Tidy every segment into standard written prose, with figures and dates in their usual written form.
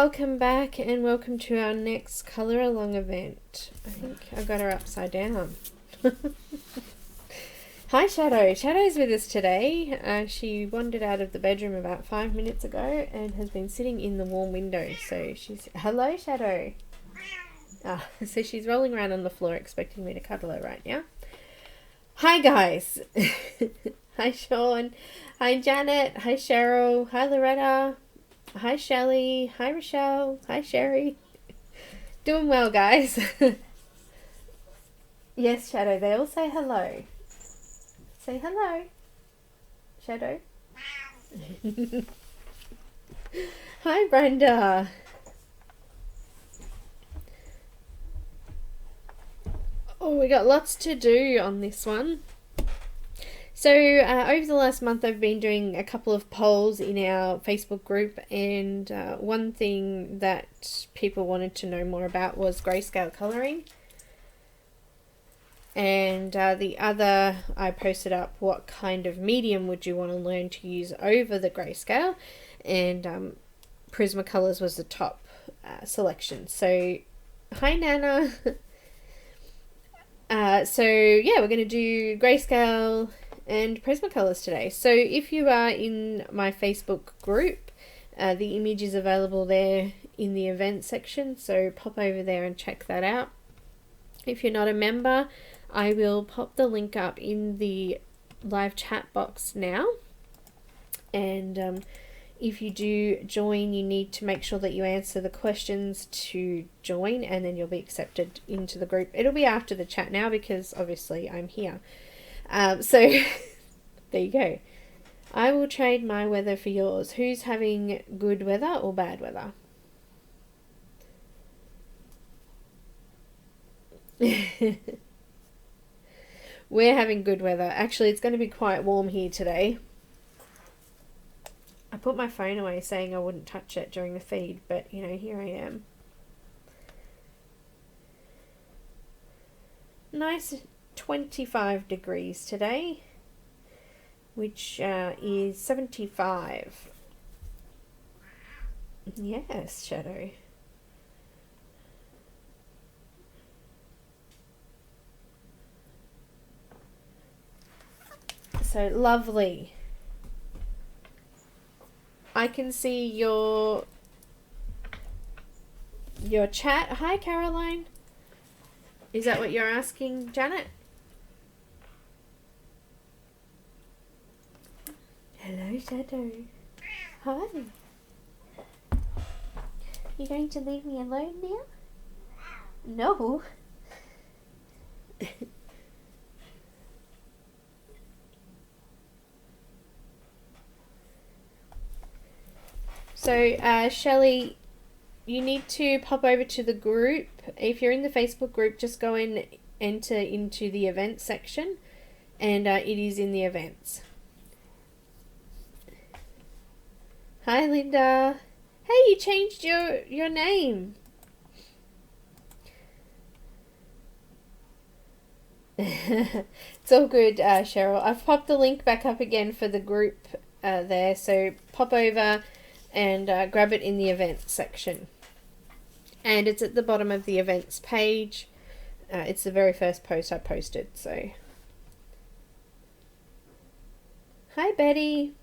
welcome back and welcome to our next colour along event. I think I got her upside down. Hi Shadow. Shadow's with us today. She wandered out of the bedroom about 5 minutes ago and has been sitting in the warm window. So she's... Hello Shadow. So she's rolling around on the floor expecting me to cuddle her right now. Hi guys. Hi Sean. Hi Janet. Hi Cheryl. Hi Loretta. Hi Shelley. Hi Rochelle. Hi Sherry. Doing well guys. Yes Shadow, they all say hello. Say hello. Shadow. Hi Brenda. Oh, we got lots to do on this one. So over the last month I've been doing a couple of polls in our Facebook group, and one thing that people wanted to know more about was grayscale colouring. And the other, I posted up what kind of medium would you want to learn to use over the grayscale, and Prismacolors was the top selection. So hi Nana. So yeah, we're going to do grayscale and Prismacolors today. So if you are in my Facebook group, the image is available there in the event section, so pop over there and check that out. If you're not a member, I will pop the link up in the live chat box now, and if you do join, you need to make sure that you answer the questions to join, and then you'll be accepted into the group. It'll be after the chat now because obviously I'm here. So there you go. I will trade my weather for yours. Who's having good weather or bad weather? We're having good weather. Actually, it's going to be quite warm here today. I put my phone away saying I wouldn't touch it during the feed, but you know, here I am. Nice 25 degrees today, which is 75. Yes, Shadow. So lovely. I can see your chat. Hi Caroline. Is that what you're asking, Janet? Hello Shadow. Hi. You going to leave me alone now? No. So, Shelley, you need to pop over to the group. If you're in the Facebook group, just go and enter into the events section, and it is in the events. Hi, Linda. Hey, you changed your name. It's all good, Cheryl. I've popped the link back up again for the group there, so pop over and grab it in the events section, and it's at the bottom of the events page. It's the very first post I posted. So hi Betty.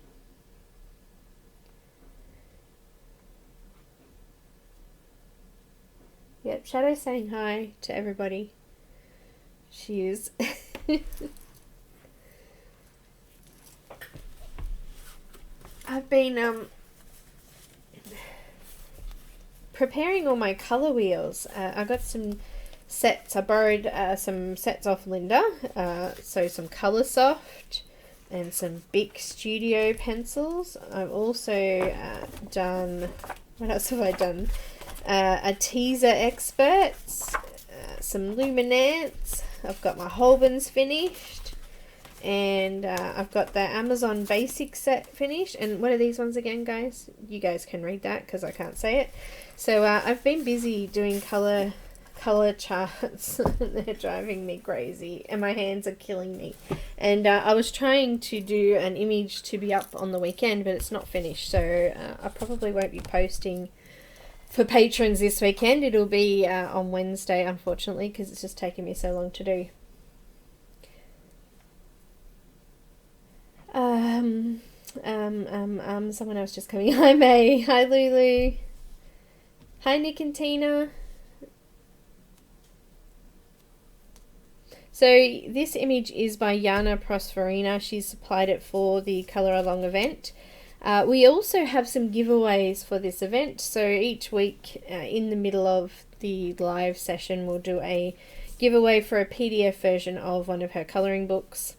Yep, Shadow's saying hi to everybody. She is. I've been preparing all my colour wheels. I got some sets. I borrowed some sets off Linda. So some Colour Soft and some Bic Studio pencils. I've also done... What else have I done? A Teaser Experts. Some Luminance. I've got my Holbens finished. And I've got the Amazon Basic set finished. And what are these ones again, guys? You guys can read that because I can't say it. So I've been busy doing colour charts. They're driving me crazy, and my hands are killing me. And I was trying to do an image to be up on the weekend, but it's not finished. So I probably won't be posting for patrons this weekend. It'll be on Wednesday, unfortunately, because it's just taken me so long to do. Someone else just coming. Hi, May. Hi, Lulu. Hi, Nick and Tina. So this image is by Janna Prosvirina. She's supplied it for the Colour Along event. We also have some giveaways for this event. So each week in the middle of the live session, we'll do a giveaway for a PDF version of one of her colouring books.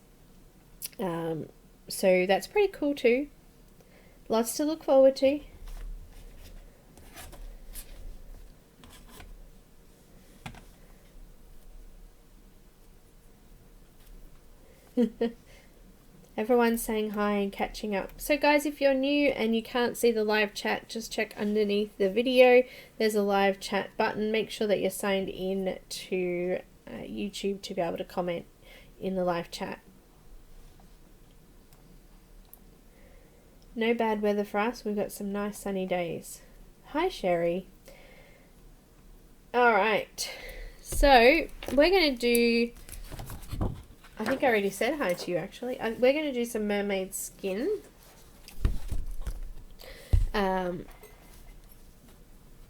So that's pretty cool too. Lots to look forward to. Everyone's saying hi and catching up. So guys, if you're new and you can't see the live chat, just check underneath the video. There's a live chat button. Make sure that you're signed in to YouTube to be able to comment in the live chat. No bad weather for us. We've got some nice sunny days. Hi, Sherry. Alright. So, we're going to do... I think I already said hi to you, actually. We're going to do some mermaid skin.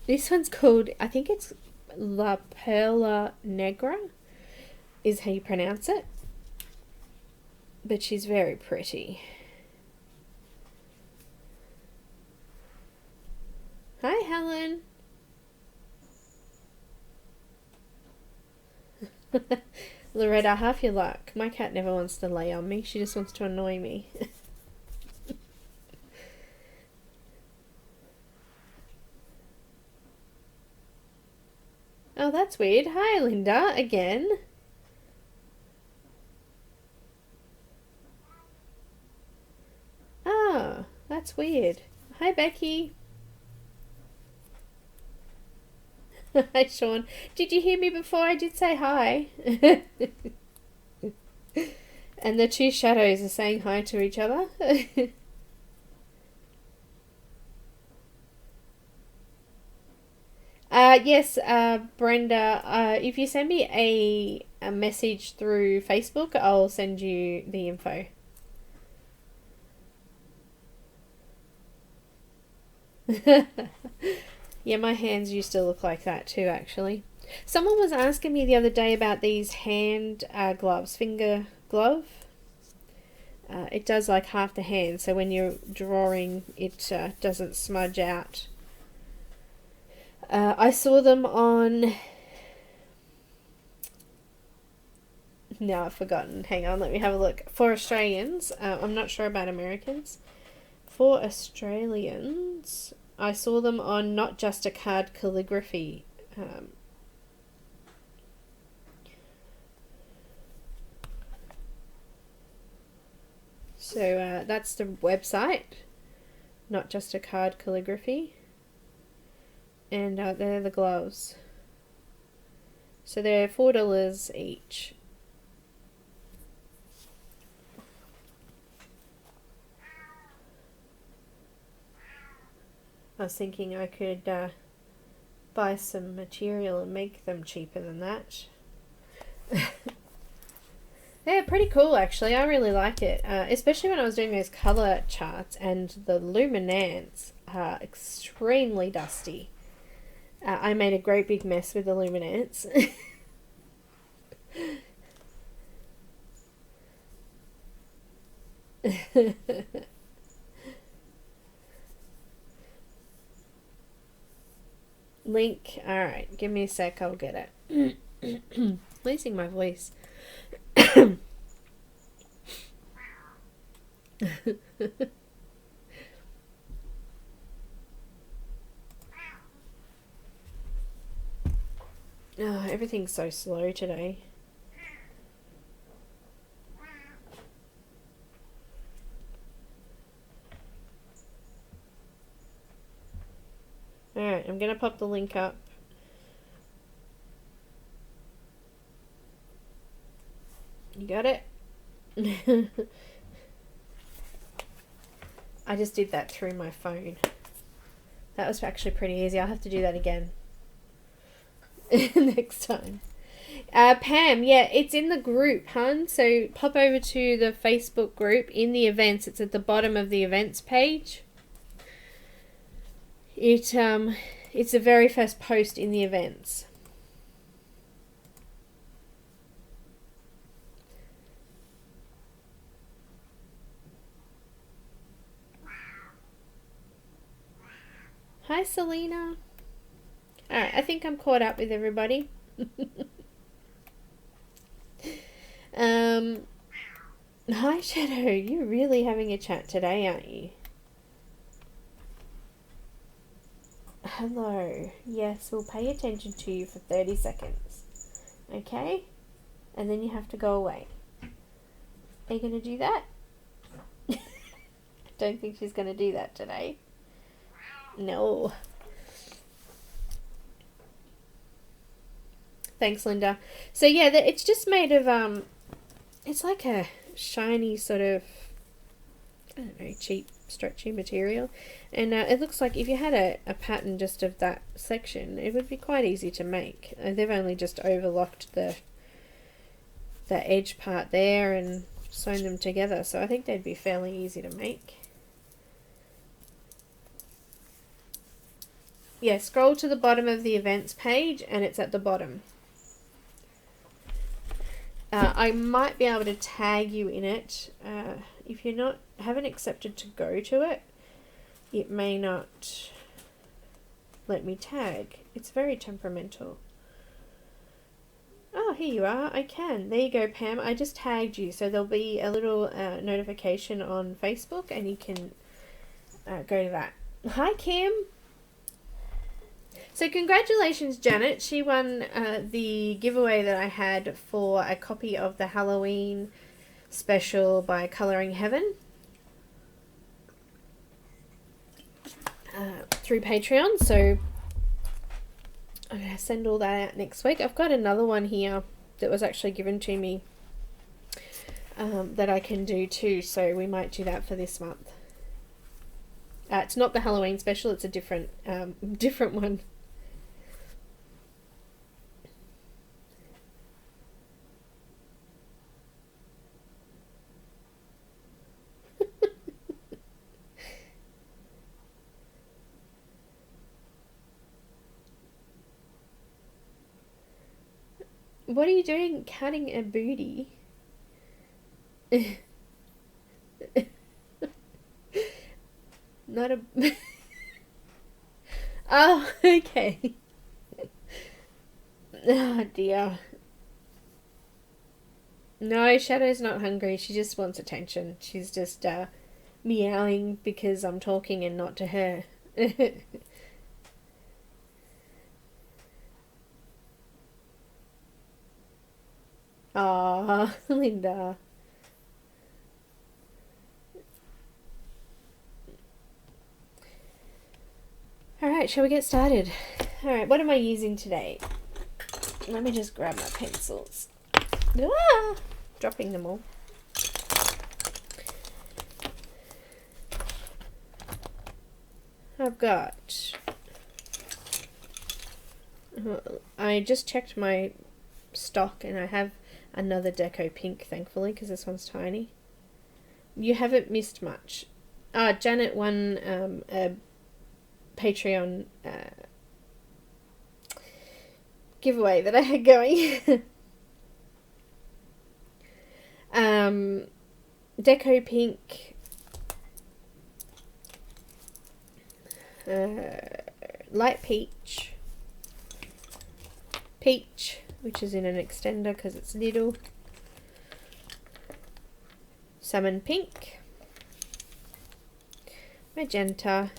This one's called... I think it's La Perla Negra is how you pronounce it. But she's very pretty. Hi, Helen. Loretta, half your luck. My cat never wants to lay on me. She just wants to annoy me. Oh, that's weird. Hi, Linda, again. Ah, that's weird. Hi, Becky. Hi, Sean. Did you hear me before I did say hi? And the two shadows are saying hi to each other. Yes, Brenda, if you send me a message through Facebook, I'll send you the info. Yeah, my hands used to look like that too, actually. Someone was asking me the other day about these hand gloves, finger glove. It does like half the hand, so when you're drawing, it doesn't smudge out. I saw them on... No, I've forgotten. Hang on, let me have a look. For Australians, I'm not sure about Americans. For Australians... I saw them on Not Just a Card Calligraphy. So that's the website. Not Just a Card Calligraphy. And they're the gloves. So they're $4 each. I was thinking I could buy some material and make them cheaper than that. They're pretty cool, actually. I really like it, especially when I was doing those colour charts, and the Luminance are extremely dusty. I made a great big mess with the Luminance. Link. Alright, give me a sec, I'll get it. Losing my voice. Oh, everything's so slow today. Alright, I'm gonna pop the link up. You got it? I just did that through my phone. That was actually pretty easy. I'll have to do that again next time. Pam, yeah, it's in the group, hun. So pop over to the Facebook group in the events. It's at the bottom of the events page. It's the very first post in the events. Hi, Selena. Alright, I think I'm caught up with everybody. Hi, Shadow. You're really having a chat today, aren't you? Hello. Yes, we'll pay attention to you for 30 seconds. Okay? And then you have to go away. Are you going to do that? I don't think she's going to do that today. No. Thanks, Linda. So yeah, it's just made of it's like a shiny sort of, I don't know, cheap stretchy material, and it looks like if you had a pattern just of that section, it would be quite easy to make. They've only just overlocked the edge part there and sewn them together, so I think they'd be fairly easy to make. Yeah, scroll to the bottom of the events page and it's at the bottom. I might be able to tag you in it. If you're haven't accepted to go to it, it may not let me tag. It's very temperamental. Oh, here you are. I can. There you go, Pam. I just tagged you, so there'll be a little notification on Facebook and you can go to that. Hi, Kim. So congratulations, Janet. She won the giveaway that I had for a copy of the Halloween special by Colouring Heaven through Patreon. So I'm going to send all that out next week. I've got another one here that was actually given to me that I can do too. So we might do that for this month. It's not the Halloween special. It's a different one. What are you doing cutting a booty? Not a... Oh, okay. Oh, dear. No, Shadow's not hungry. She just wants attention. She's just meowing because I'm talking and not to her. Aw, Linda. Alright, shall we get started? Alright, what am I using today? Let me just grab my pencils. Ah, dropping them all. I've got... I just checked my stock and I have another Deco Pink, thankfully, because this one's tiny. You haven't missed much. Janet won a Patreon giveaway that I had going. Deco Pink, Light Peach, which is in an extender because it's little, Salmon Pink, Magenta,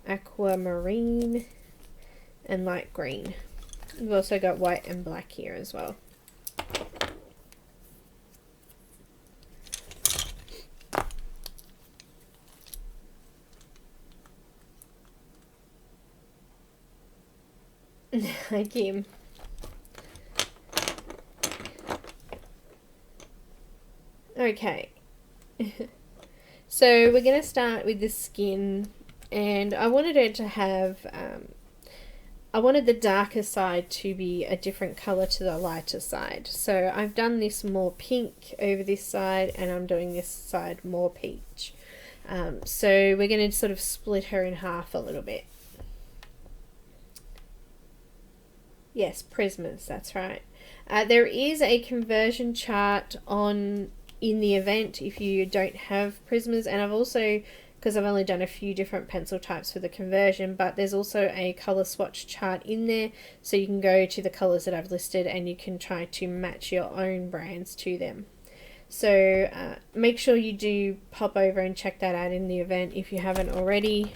Aquamarine, and Light Green. We've also got white and black here as well. Hi, Kim. Okay. So we're going to start with the skin and I wanted it to have, I wanted the darker side to be a different colour to the lighter side. So I've done this more pink over this side, and I'm doing this side more peach. So we're going to sort of split her in half a little bit. Yes, prismas, that's right. There is a conversion chart in the event if you don't have prismas, and I've also, because I've only done a few different pencil types for the conversion, but there's also a colour swatch chart in there, so you can go to the colours that I've listed and you can try to match your own brands to them. So make sure you do pop over and check that out in the event if you haven't already.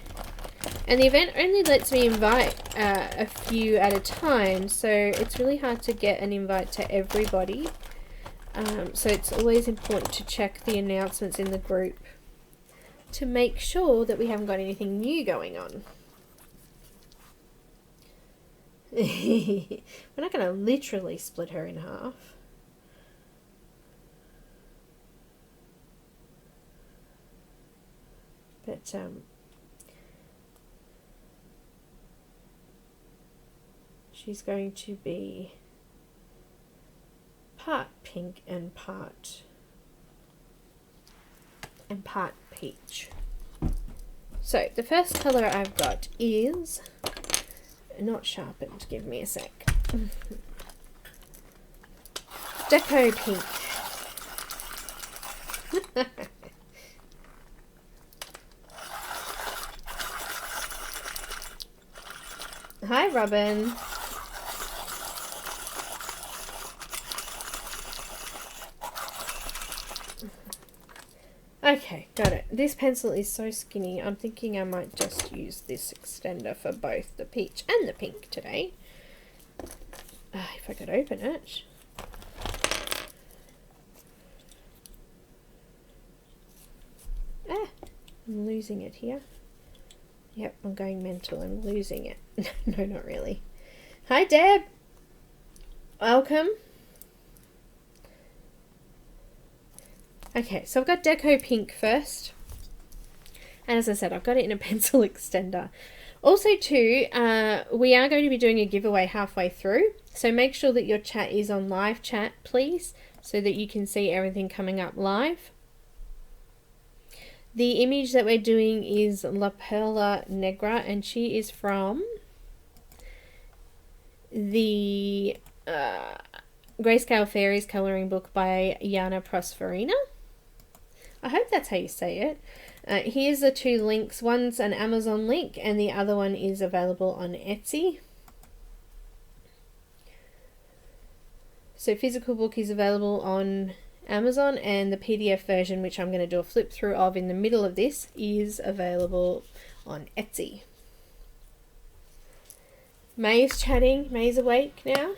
And the event only lets me invite a few at a time, so it's really hard to get an invite to everybody. So it's always important to check the announcements in the group to make sure that we haven't got anything new going on. We're not going to literally split her in half. But she's going to be part pink and part peach. So the first colour I've got is not sharpened. Give me a sec. Deco pink. Hi, Robin. Okay, got it. This pencil is so skinny. I'm thinking I might just use this extender for both the peach and the pink today. If I could open it. I'm losing it here. Yep, I'm going mental. I'm losing it. No, not really. Hi, Deb. Welcome. Okay, so I've got Deco Pink first. And as I said, I've got it in a pencil extender. Also too, we are going to be doing a giveaway halfway through. So make sure that your chat is on live chat, please, so that you can see everything coming up live. The image that we're doing is La Perla Negra, and she is from the Grayscale Fairies colouring book by Janna Prosvirina. I hope that's how you say it. Here's the two links. One's an Amazon link and the other one is available on Etsy. So physical book is available on Amazon, and the PDF version, which I'm going to do a flip through of in the middle of this, is available on Etsy. May's chatting. May's awake now.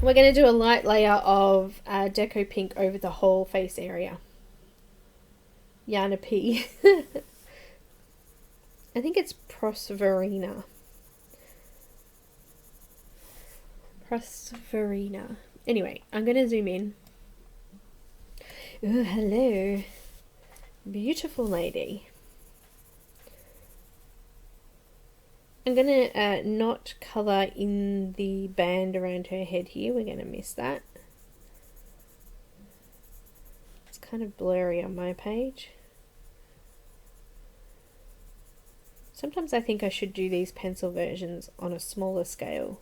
We're going to do a light layer of Deco Pink over the whole face area. Janna P. I think it's Prosvirina. Prosvirina. Anyway, I'm going to zoom in. Oh, hello. Beautiful lady. I'm going to not colour in the band around her head here. We're going to miss that. It's kind of blurry on my page. Sometimes I think I should do these pencil versions on a smaller scale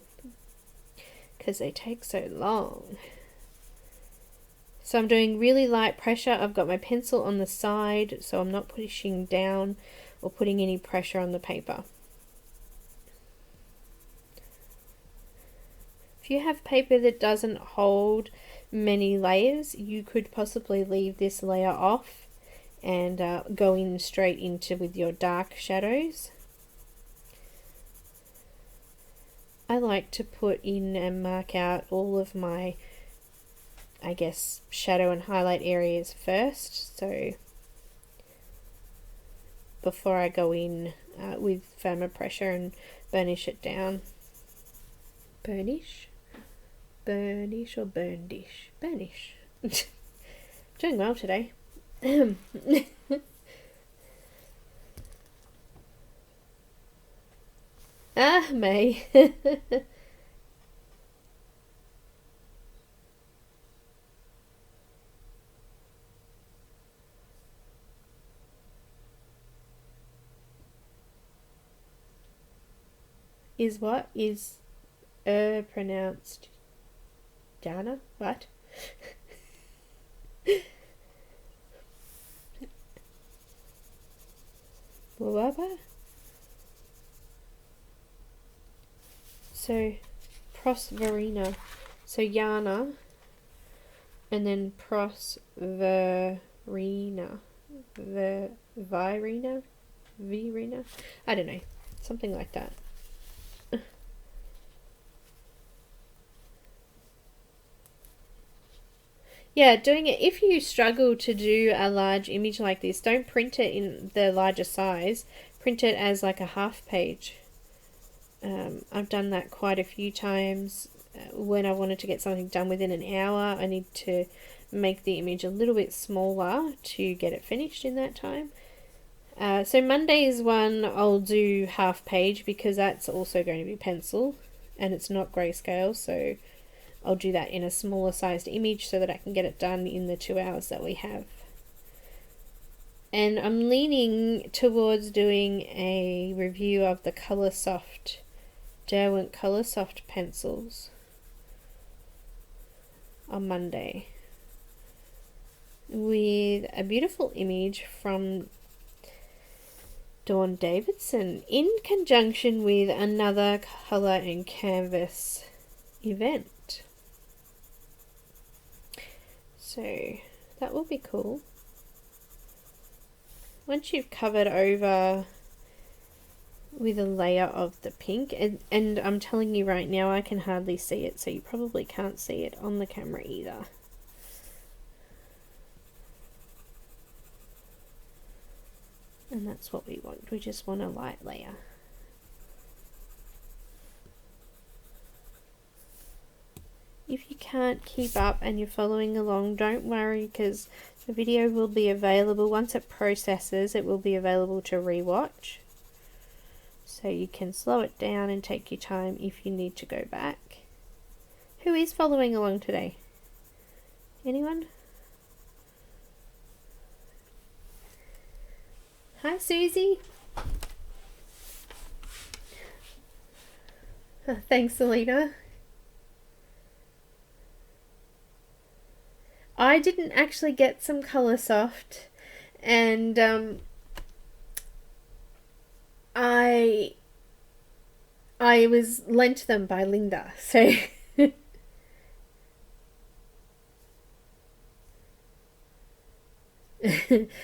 because they take so long. So I'm doing really light pressure. I've got my pencil on the side, so I'm not pushing down or putting any pressure on the paper. If you have paper that doesn't hold many layers, you could possibly leave this layer off and go in straight into with your dark shadows. I like to put in and mark out all of my, I guess, shadow and highlight areas first, so before I go in with firmer pressure and burnish it down. Burnish? Burnish or burnish? Burnish. Doing well today. Ah, May. Is what? Is pronounced Janna? What? What? So, Prosvirina. So, Janna. And then Prosvirina. Virina? Virina? I don't know. Something like that. Yeah, doing it, if you struggle to do a large image like this, don't print it in the larger size. Print it as like a half page. I've done that quite a few times. When I wanted to get something done within an hour, I need to make the image a little bit smaller to get it finished in that time. So Monday's one I'll do half page because that's also going to be pencil and it's not grayscale, so I'll do that in a smaller sized image so that I can get it done in the 2 hours that we have. And I'm leaning towards doing a review of the Coloursoft Derwent Coloursoft pencils on Monday with a beautiful image from Dawn Davidson in conjunction with another colour and canvas event. So that will be cool. Once you've covered over with a layer of the pink, and I'm telling you right now I can hardly see it, so you probably can't see it on the camera either. And that's what we want. We just want a light layer. If you can't keep up and you're following along, don't worry, because the video will be available. Once it processes, it will be available to rewatch. So you can slow it down and take your time if you need to go back. Who is following along today? Anyone? Hi, Susie. Thanks, Selena. I didn't actually get some Coloursoft, and I was lent them by Linda, so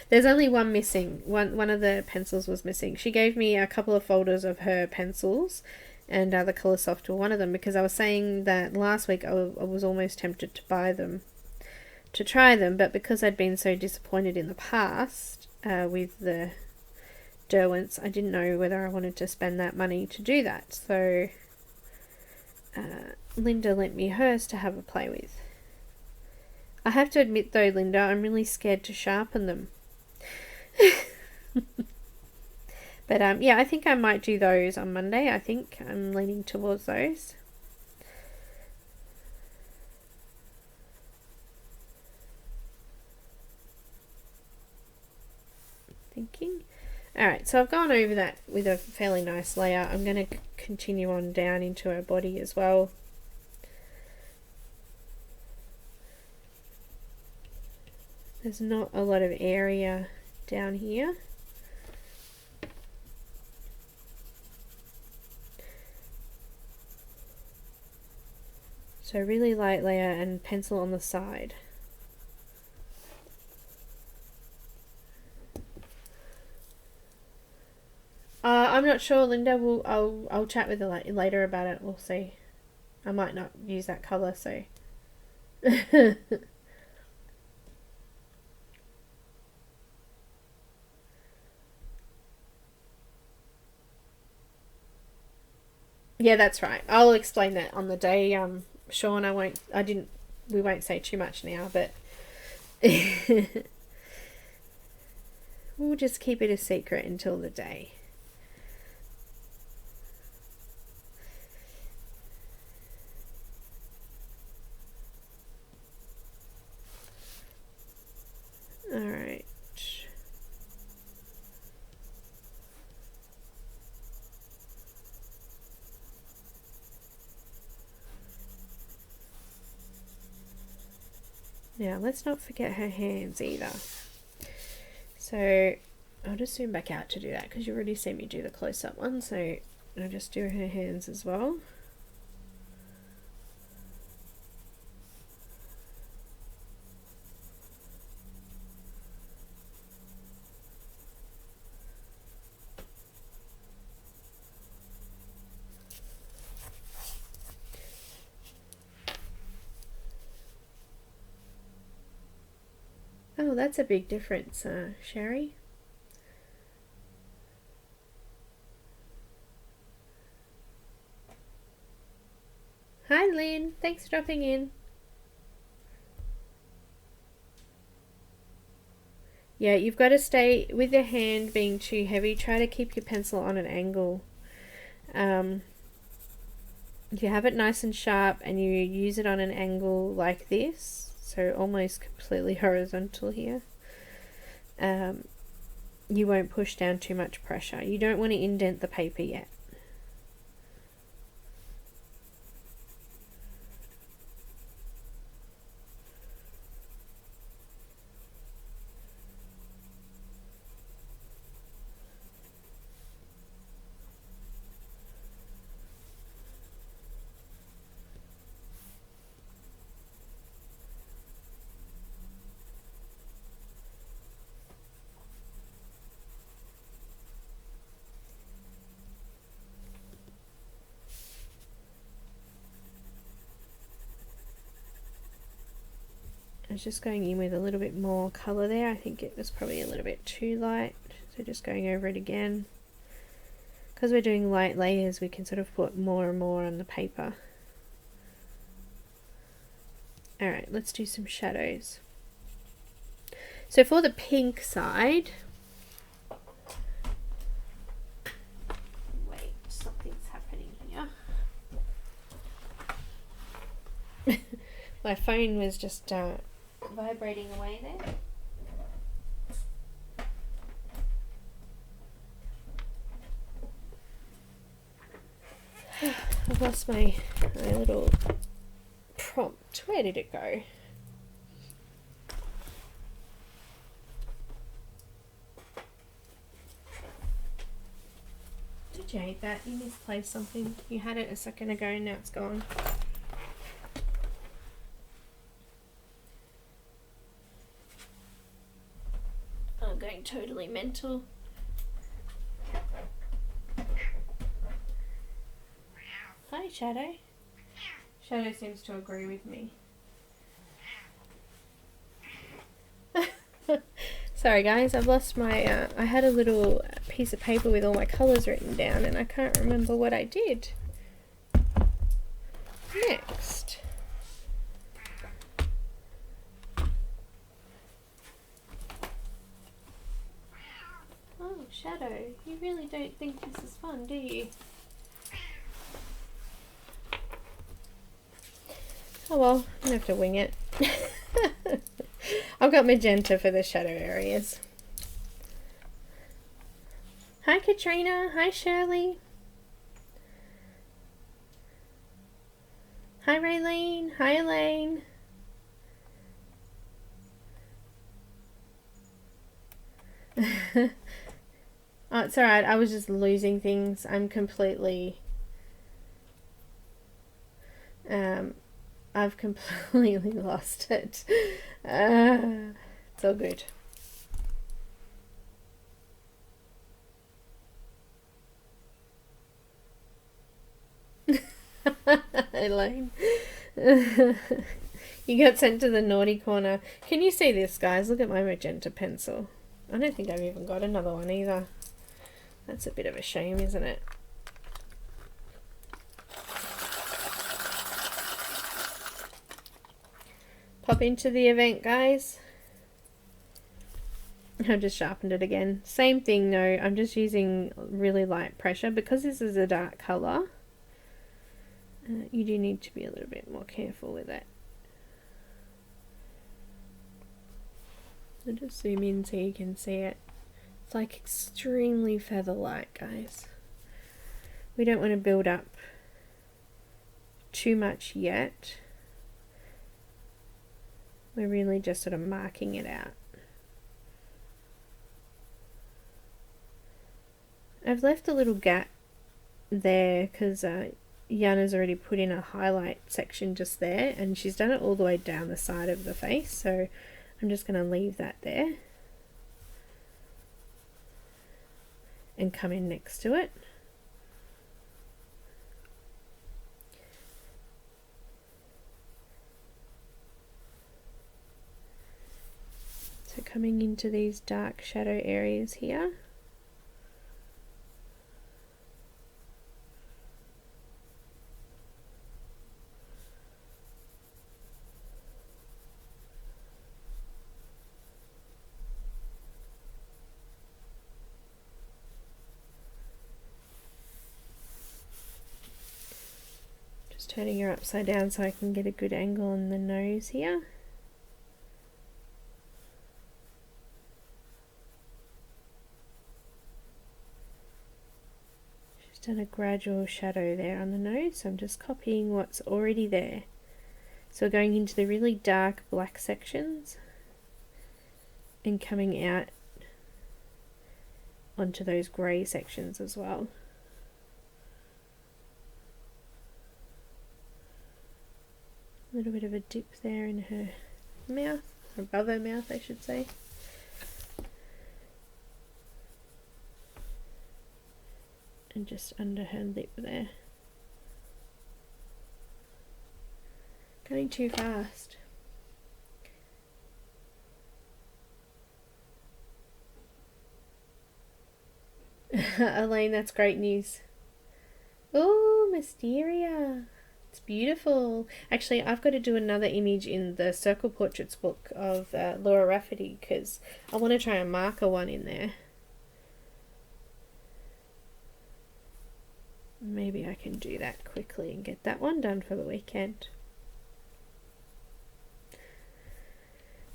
there's only one missing. One of the pencils was missing. She gave me a couple of folders of her pencils, and the Coloursoft were one of them, because I was saying that last week I was almost tempted to buy them to try them, but because I'd been so disappointed in the past with the Derwents, I didn't know whether I wanted to spend that money to do that. So Linda lent me hers to have a play with. I have to admit though, Linda, I'm really scared to sharpen them. But yeah, I think I might do those on Monday. I think I'm leaning towards those. Thinking. Alright, so I've gone over that with a fairly nice layer. I'm going to continue on down into her body as well. There's not a lot of area down here. So really light layer and pencil on the side. I'm not sure, Linda. I'll chat with her later about it. We'll see. I might not use that colour, so. Yeah, that's right. I'll explain that on the day. Sean, we won't say too much now, but We'll just keep it a secret until the day. All right. Now, let's not forget her hands either. So, I'll just zoom back out to do that because you already seen me do the close-up one. So, I'll just do her hands as well. Oh, that's a big difference, Sherry. Hi, Lynn. Thanks for dropping in. Yeah, you've got to stay with your hand being too heavy. Try to keep your pencil on an angle. If you have it nice and sharp and you use it on an angle like this, so almost completely horizontal here, you won't push down too much pressure. You don't want to indent the paper yet. I was just going in with a little bit more colour there. I think it was probably a little bit too light, so just going over it again. Because we're doing light layers, we can sort of put more and more on the paper. Alright, let's do some shadows. So for the pink side, wait, something's happening here. My phone was just vibrating away there. I've lost my little prompt. Where did it go? Did you hate that? You misplaced something. You had it a second ago and now it's gone. I'm going totally mental. Hi, Shadow. Shadow seems to agree with me. Sorry guys, I've lost my, I had a little piece of paper with all my colours written down and I can't remember what I did next. Oh, Shadow, you really don't think this is fun, do you? Oh well, I'm gonna have to wing it. I've got magenta for the shadow areas. Hi Katrina, hi Shirley. Hi Raylene, hi Elaine. Oh, it's alright, I was just losing things. I'm completely... I've completely lost it. It's all good. Elaine. You got sent to the naughty corner. Can you see this, guys? Look at my magenta pencil. I don't think I've even got another one either. That's a bit of a shame, isn't it? Pop into the event, guys. I've just sharpened it again. Same thing though, I'm just using really light pressure because this is a dark colour. You do need to be a little bit more careful with it. I'll just zoom in so you can see it. It's like extremely feather light, guys. We don't want to build up too much yet. We're really just sort of marking it out. I've left a little gap there because Janna's already put in a highlight section just there, and she's done it all the way down the side of the face, so I'm just going to leave that there and come in next to it. So coming into these dark shadow areas here. Turning her upside down so I can get a good angle on the nose here. She's done a gradual shadow there on the nose, so I'm just copying what's already there. So we're going into the really dark black sections and coming out onto those grey sections as well. A little bit of a dip there in her mouth, or above her mouth I should say. And just under her lip there. Going too fast. Elaine, that's great news. Oh, Mysteria. It's beautiful. Actually, I've got to do another image in the Circle Portraits book of Laura Rafferty because I want to try and marker one in there. Maybe I can do that quickly and get that one done for the weekend.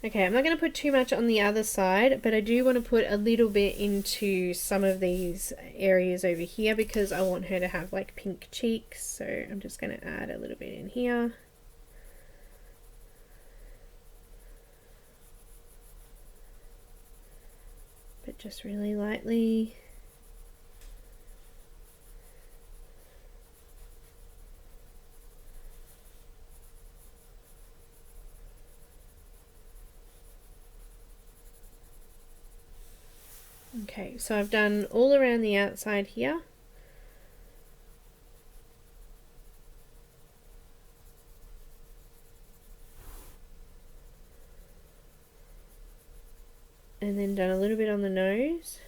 Okay, I'm not going to put too much on the other side, but I do want to put a little bit into some of these areas over here because I want her to have like pink cheeks. So I'm just going to add a little bit in here. But just really lightly. Okay, so I've done all around the outside here. And then done a little bit on the nose.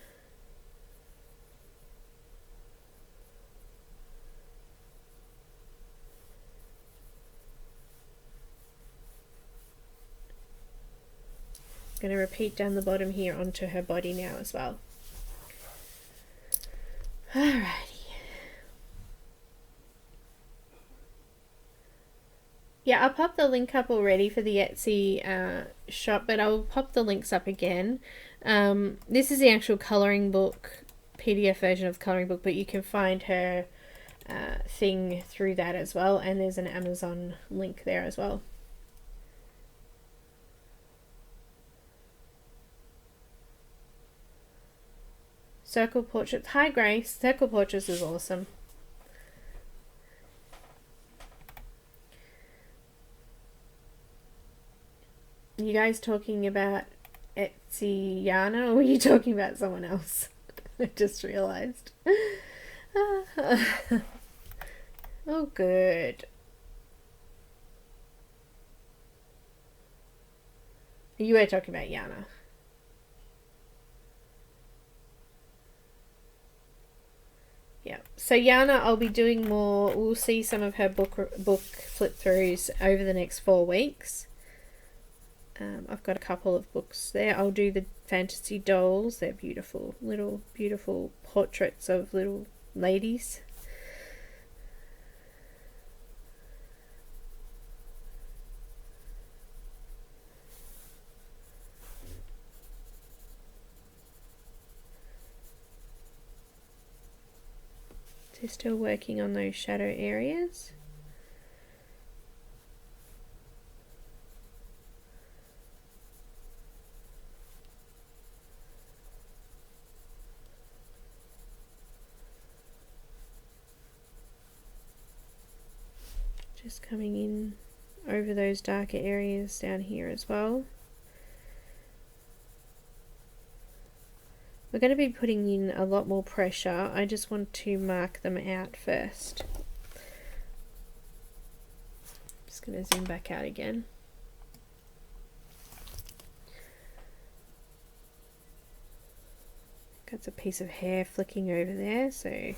Going to repeat down the bottom here onto her body now as well. Alrighty. Yeah, I'll pop the link up already for the Etsy shop, but I'll pop the links up again. This is the actual colouring book, PDF version of the colouring book, but you can find her thing through that as well, and there's an Amazon link there as well. Circle Portraits. Hi Grace. Circle Portraits is awesome. You guys talking about Etsy Janna, or were you talking about someone else? I just realised. Oh, good. You were talking about Janna. Yeah, so Janna, I'll be doing more. We'll see some of her book flip throughs over the next 4 weeks. I've got a couple of books there. I'll do the fantasy dolls. They're beautiful, little beautiful portraits of little ladies. So still working on those shadow areas. Just coming in over those darker areas down here as well. We're going to be putting in a lot more pressure. I just want to mark them out first. Just going to zoom back out again. Got a piece of hair flicking over there, so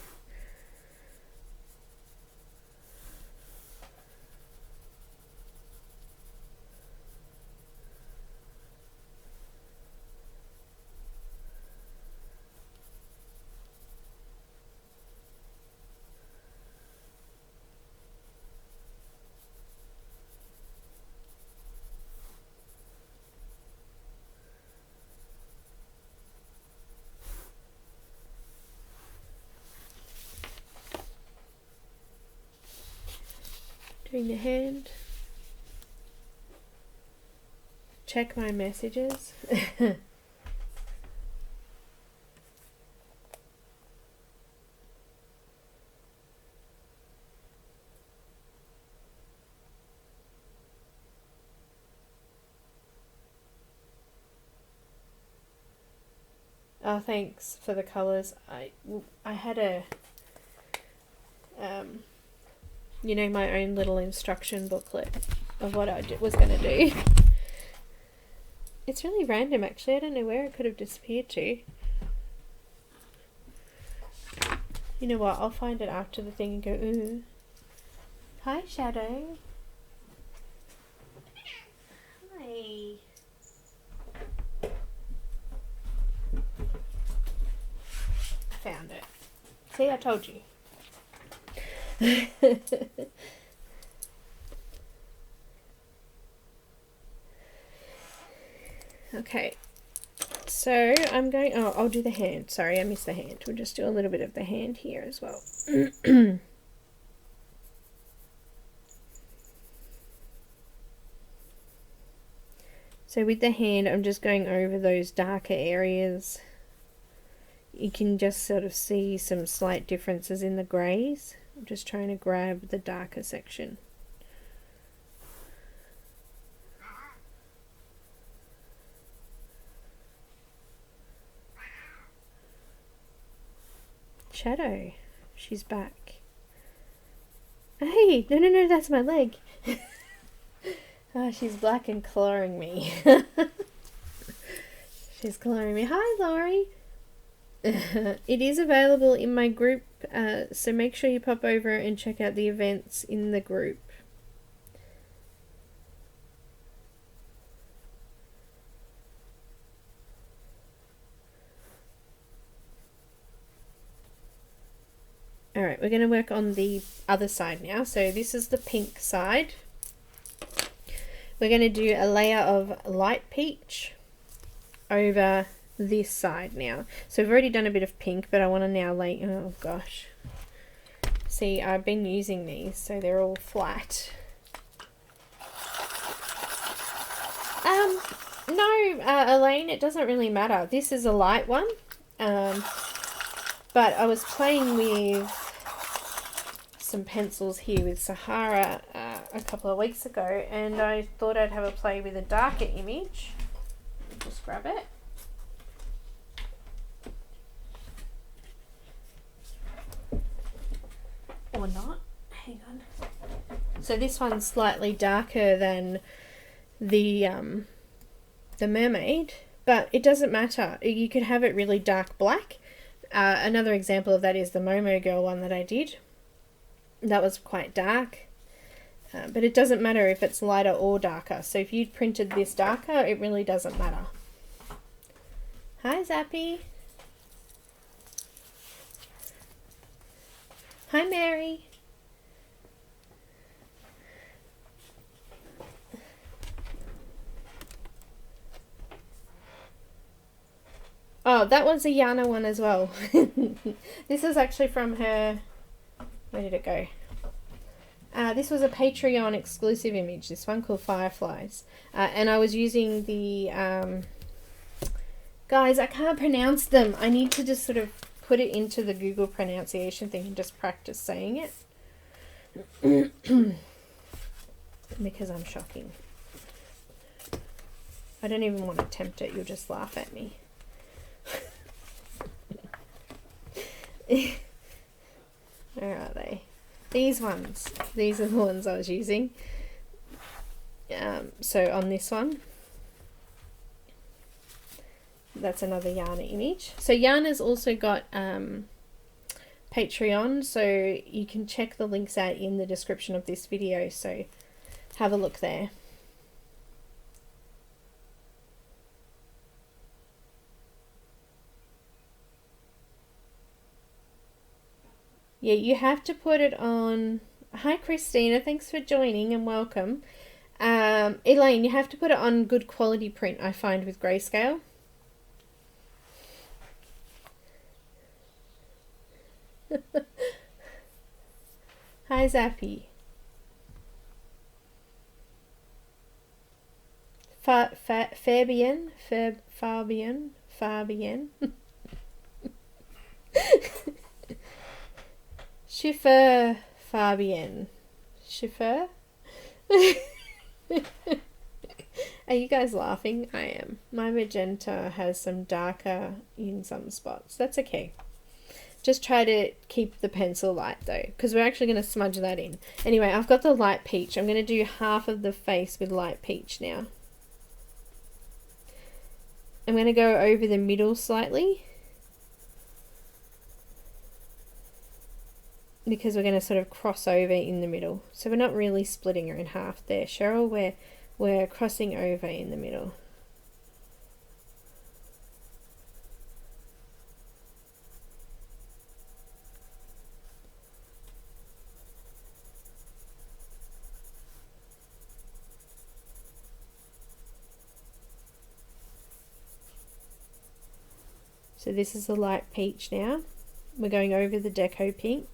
doing the hand. Check my messages. Oh, thanks for the colours. I had a you know, my own little instruction booklet of what I was going to do. It's really random actually. I don't know where it could have disappeared to. You know what? I'll find it after the thing and go, ooh. Hi, Shadow. Hi. I found it. See, I told you. Okay, so I'm going, oh, I'll do the hand. Sorry, I missed the hand. We'll just do a little bit of the hand here as well. So with the hand, I'm just going over those darker areas. You can just sort of see some slight differences in the greys. I'm just trying to grab the darker section. Shadow, she's back. Hey, no, that's my leg. Oh, she's black and clawing me. She's clawing me. Hi, Laurie. It is available in my group, so make sure you pop over and check out the events in the group. Alright, we're going to work on the other side now. So this is the pink side. We're going to do a layer of light peach over this side now. So we've already done a bit of pink, but I want to now lay, oh gosh. See, I've been using these, so they're all flat. No, Elaine, it doesn't really matter. This is a light one, but I was playing with some pencils here with Sahara a couple of weeks ago, and I thought I'd have a play with a darker image. Just grab it. Or not. Hang on. So this one's slightly darker than the Mermaid, but it doesn't matter. You could have it really dark black. Another example of that is the Momo Girl one that I did. That was quite dark. but it doesn't matter if it's lighter or darker. So if you printed this darker, it really doesn't matter. Hi, Zappy. Hi, Mary. Oh, that was a Janna one as well. This is actually from her... Where did it go? This was a Patreon exclusive image, this one called Fireflies. And I was using the... Guys, I can't pronounce them. I need to just sort of put it into the Google pronunciation thing and just practice saying it. Because I'm shocking. I don't even want to attempt it. You'll just laugh at me. Where are they? These ones. These are the ones I was using. So on this one, that's another Janna image. So Janna's also got Patreon, so you can check the links out in the description of this video, so have a look there. Yeah, you have to put it on... Hi Christina, thanks for joining and welcome. Elaine, you have to put it on good quality print, I find, with Grayscale. Hi Zappy. Fabian. Schiffer Fabian. Schiffer? Are you guys laughing? I am. My magenta has some darker in some spots. That's okay. Just try to keep the pencil light though, because we're actually going to smudge that in. Anyway, I've got the light peach. I'm going to do half of the face with light peach now. I'm going to go over the middle slightly, because we're going to sort of cross over in the middle. So we're not really splitting her in half there, Cheryl. We're crossing over in the middle. So this is the light peach now. We're going over the deco pink.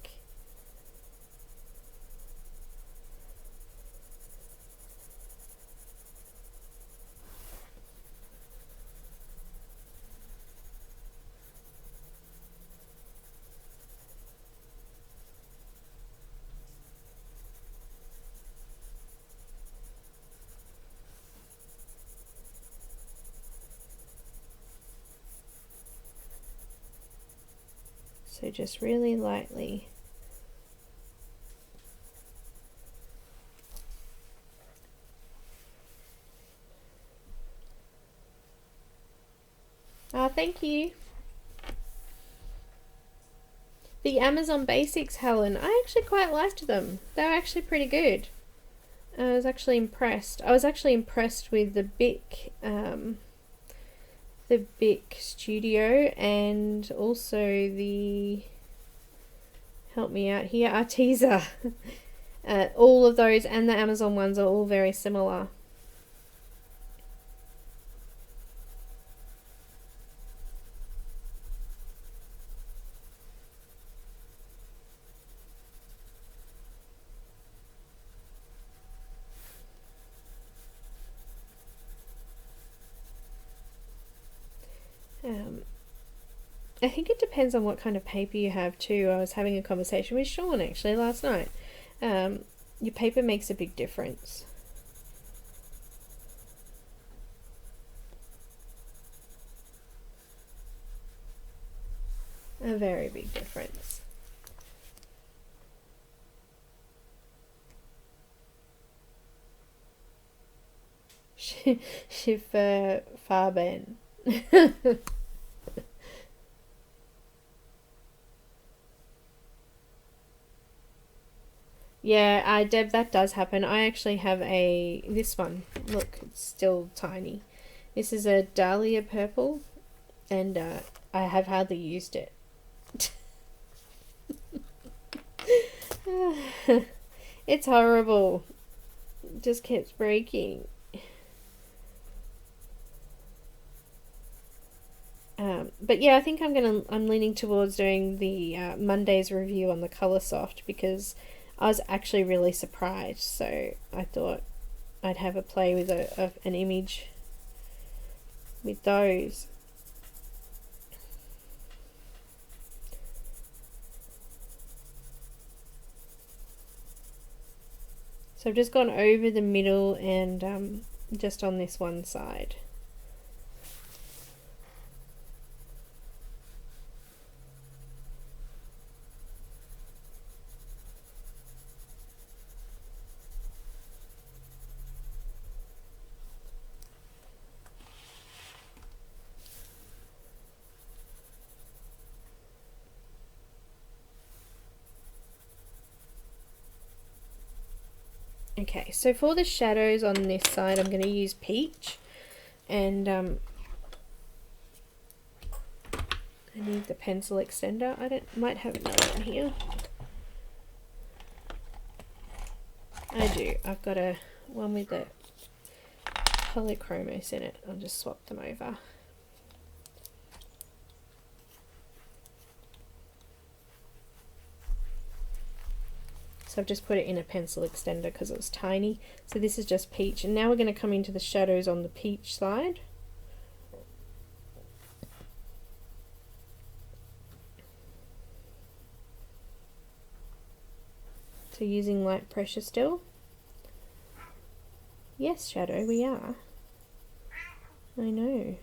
So just really lightly. Thank you. The Amazon Basics, Helen, I actually quite liked them. They were actually pretty good. I was actually impressed. I was actually impressed with the Bic Studio, and also the, help me out here, Arteza. All of those and the Amazon ones are all very similar. I think it depends on what kind of paper you have too. I was having a conversation with Sean actually last night. Your paper makes a big difference. A very big difference. Schiffer Farben. Yeah, Deb, that does happen. I actually have this one. Look, it's still tiny. This is a Dahlia purple, and I have hardly used it. It's horrible. It just keeps breaking. But yeah, I think I'm leaning towards doing the Monday's review on the Colour Soft, because I was actually really surprised. So I thought I'd have a play with an image with those. So I've just gone over the middle and just on this one side. Okay, so for the shadows on this side, I'm going to use Peach, and I need the pencil extender. Might have another one here. I do. I've got one with the polychromos in it. I'll just swap them over. So I've just put it in a pencil extender because it was tiny. So this is just Peach. And now we're going to come into the shadows on the Peach side. So using light pressure still. Yes, Shadow, we are. I know.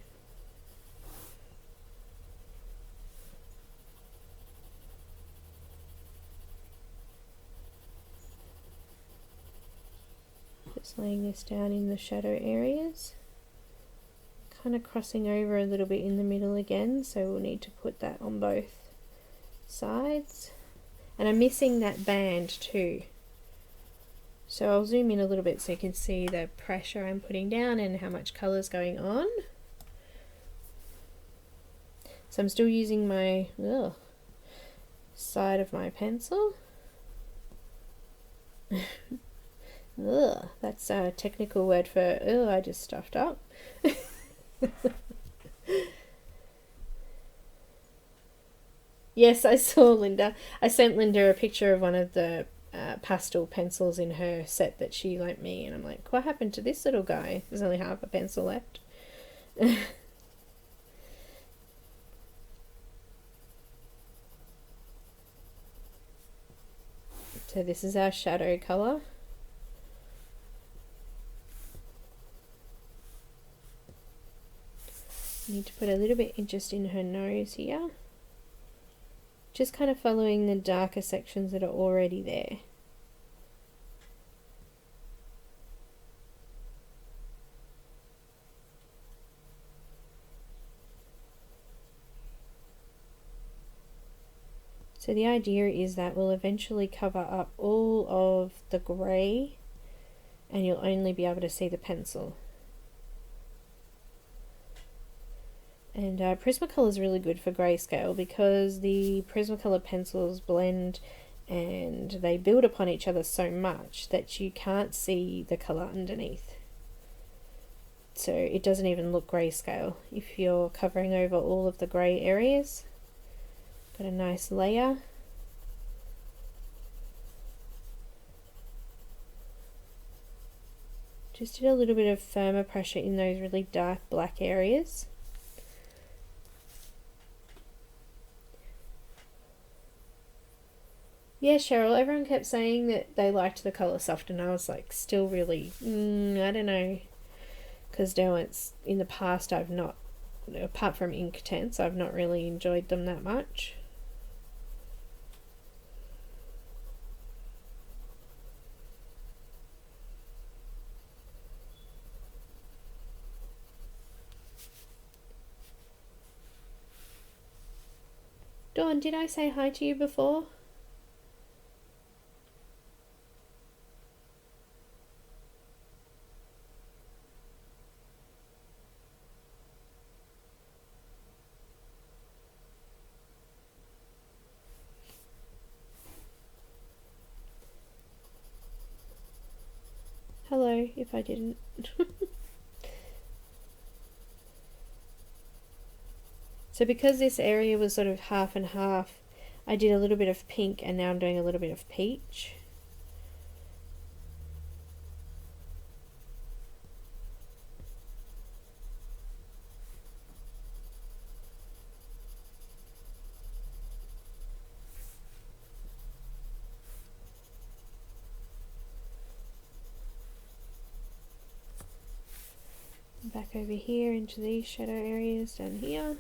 Just laying this down in the shadow areas. Kind of crossing over a little bit in the middle again, so we'll need to put that on both sides. And I'm missing that band too. So I'll zoom in a little bit so you can see the pressure I'm putting down and how much colour is going on. So I'm still using my side of my pencil. That's a technical word for I just stuffed up. Yes, I saw Linda. I sent Linda a picture of one of the pastel pencils in her set that she lent me, and I'm like, what happened to this little guy? There's only half a pencil left. So this is our shadow colour. Need to put a little bit just in her nose here. Just kind of following the darker sections that are already there. So the idea is that we'll eventually cover up all of the grey and you'll only be able to see the pencil. And Prismacolor is really good for Grayscale because the Prismacolor pencils blend and they build upon each other so much that you can't see the colour underneath. So it doesn't even look Grayscale if you're covering over all of the grey areas. Got a nice layer. Just did a little bit of firmer pressure in those really dark black areas. Yeah, Cheryl, everyone kept saying that they liked the Colour Soft, and I was like, still really, I don't know. Because in the past, I've not, apart from Inktense, I've not really enjoyed them that much. Dawn, did I say hi to you before? if I didn't. So because this area was sort of half and half, I did a little bit of pink and now I'm doing a little bit of peach. Back over here into these shadow areas down here.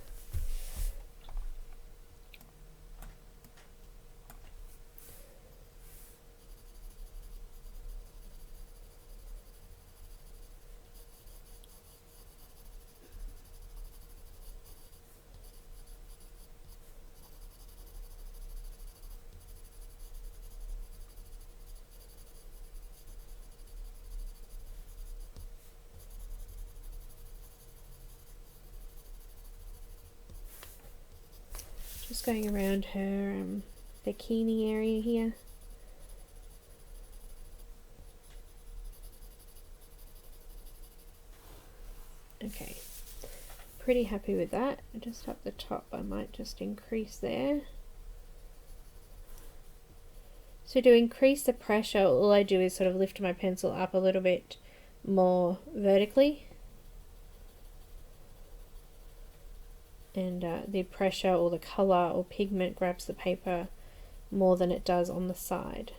Just going around her bikini area here. Okay, pretty happy with that. Just up the top I might just increase there. So to increase the pressure, all I do is sort of lift my pencil up a little bit more vertically. And the pressure or the colour or pigment grabs the paper more than it does on the side.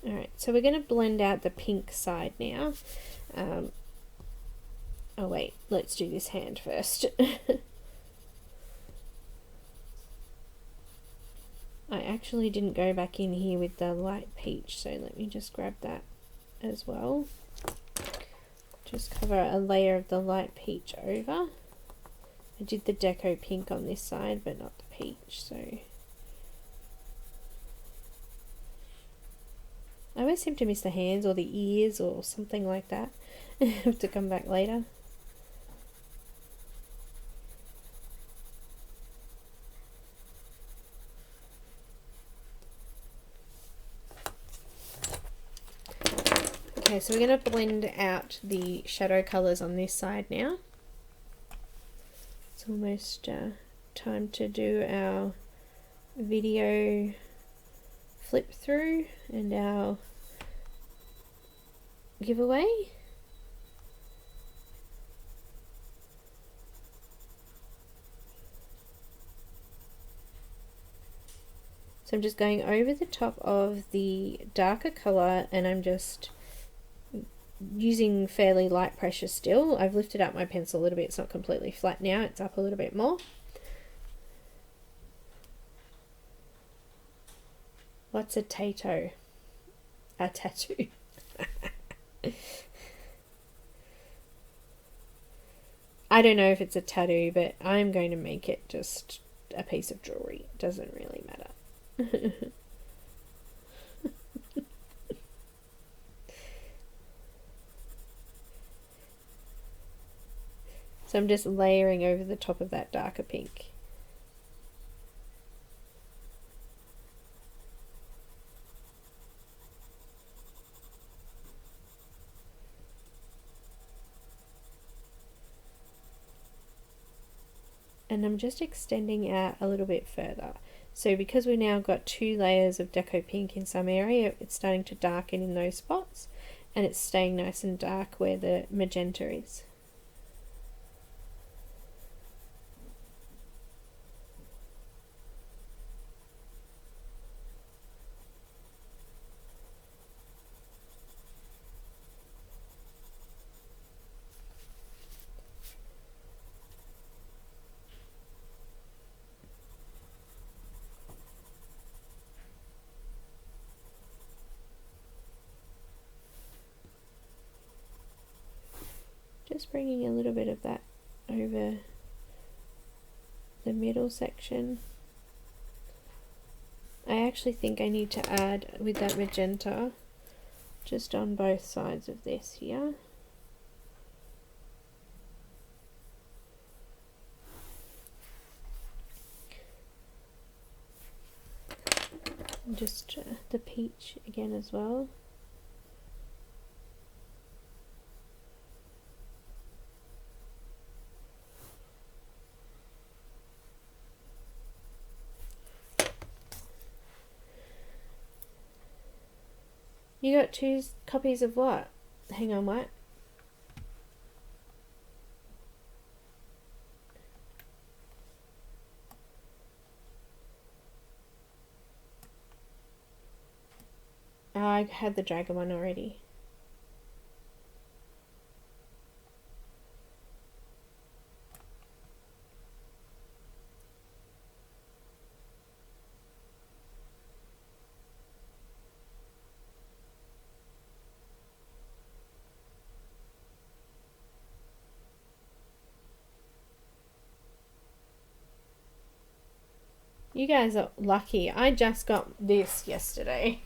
Alright, so we're going to blend out the pink side now. Oh wait, let's do this hand first. I actually didn't go back in here with the light peach, so let me just grab that as well. Just cover a layer of the light peach over. I did the deco pink on this side, but not the peach, so... I always seem to miss the hands or the ears or something like that. I have to come back later. Okay, so we're going to blend out the shadow colours on this side now. It's almost time to do our video flip through and our giveaway. So I'm just going over the top of the darker colour and I'm just using fairly light pressure still. I've lifted up my pencil a little bit, it's not completely flat now, it's up a little bit more. What's a tato? A tattoo. I don't know if it's a tattoo, but I'm going to make it just a piece of jewelry. It doesn't really matter. So I'm just layering over the top of that darker pink. And I'm just extending out a little bit further. So because we've now got 2 layers of deco pink in some area, it's starting to darken in those spots and it's staying nice and dark where the magenta is. Just bringing a little bit of that over the middle section. I actually think I need to add with that magenta just on both sides of this here. And just the peach again as well. You got 2 copies of what? Hang on, what? Oh, I had the dragon one already. You guys are lucky. I just got this yesterday.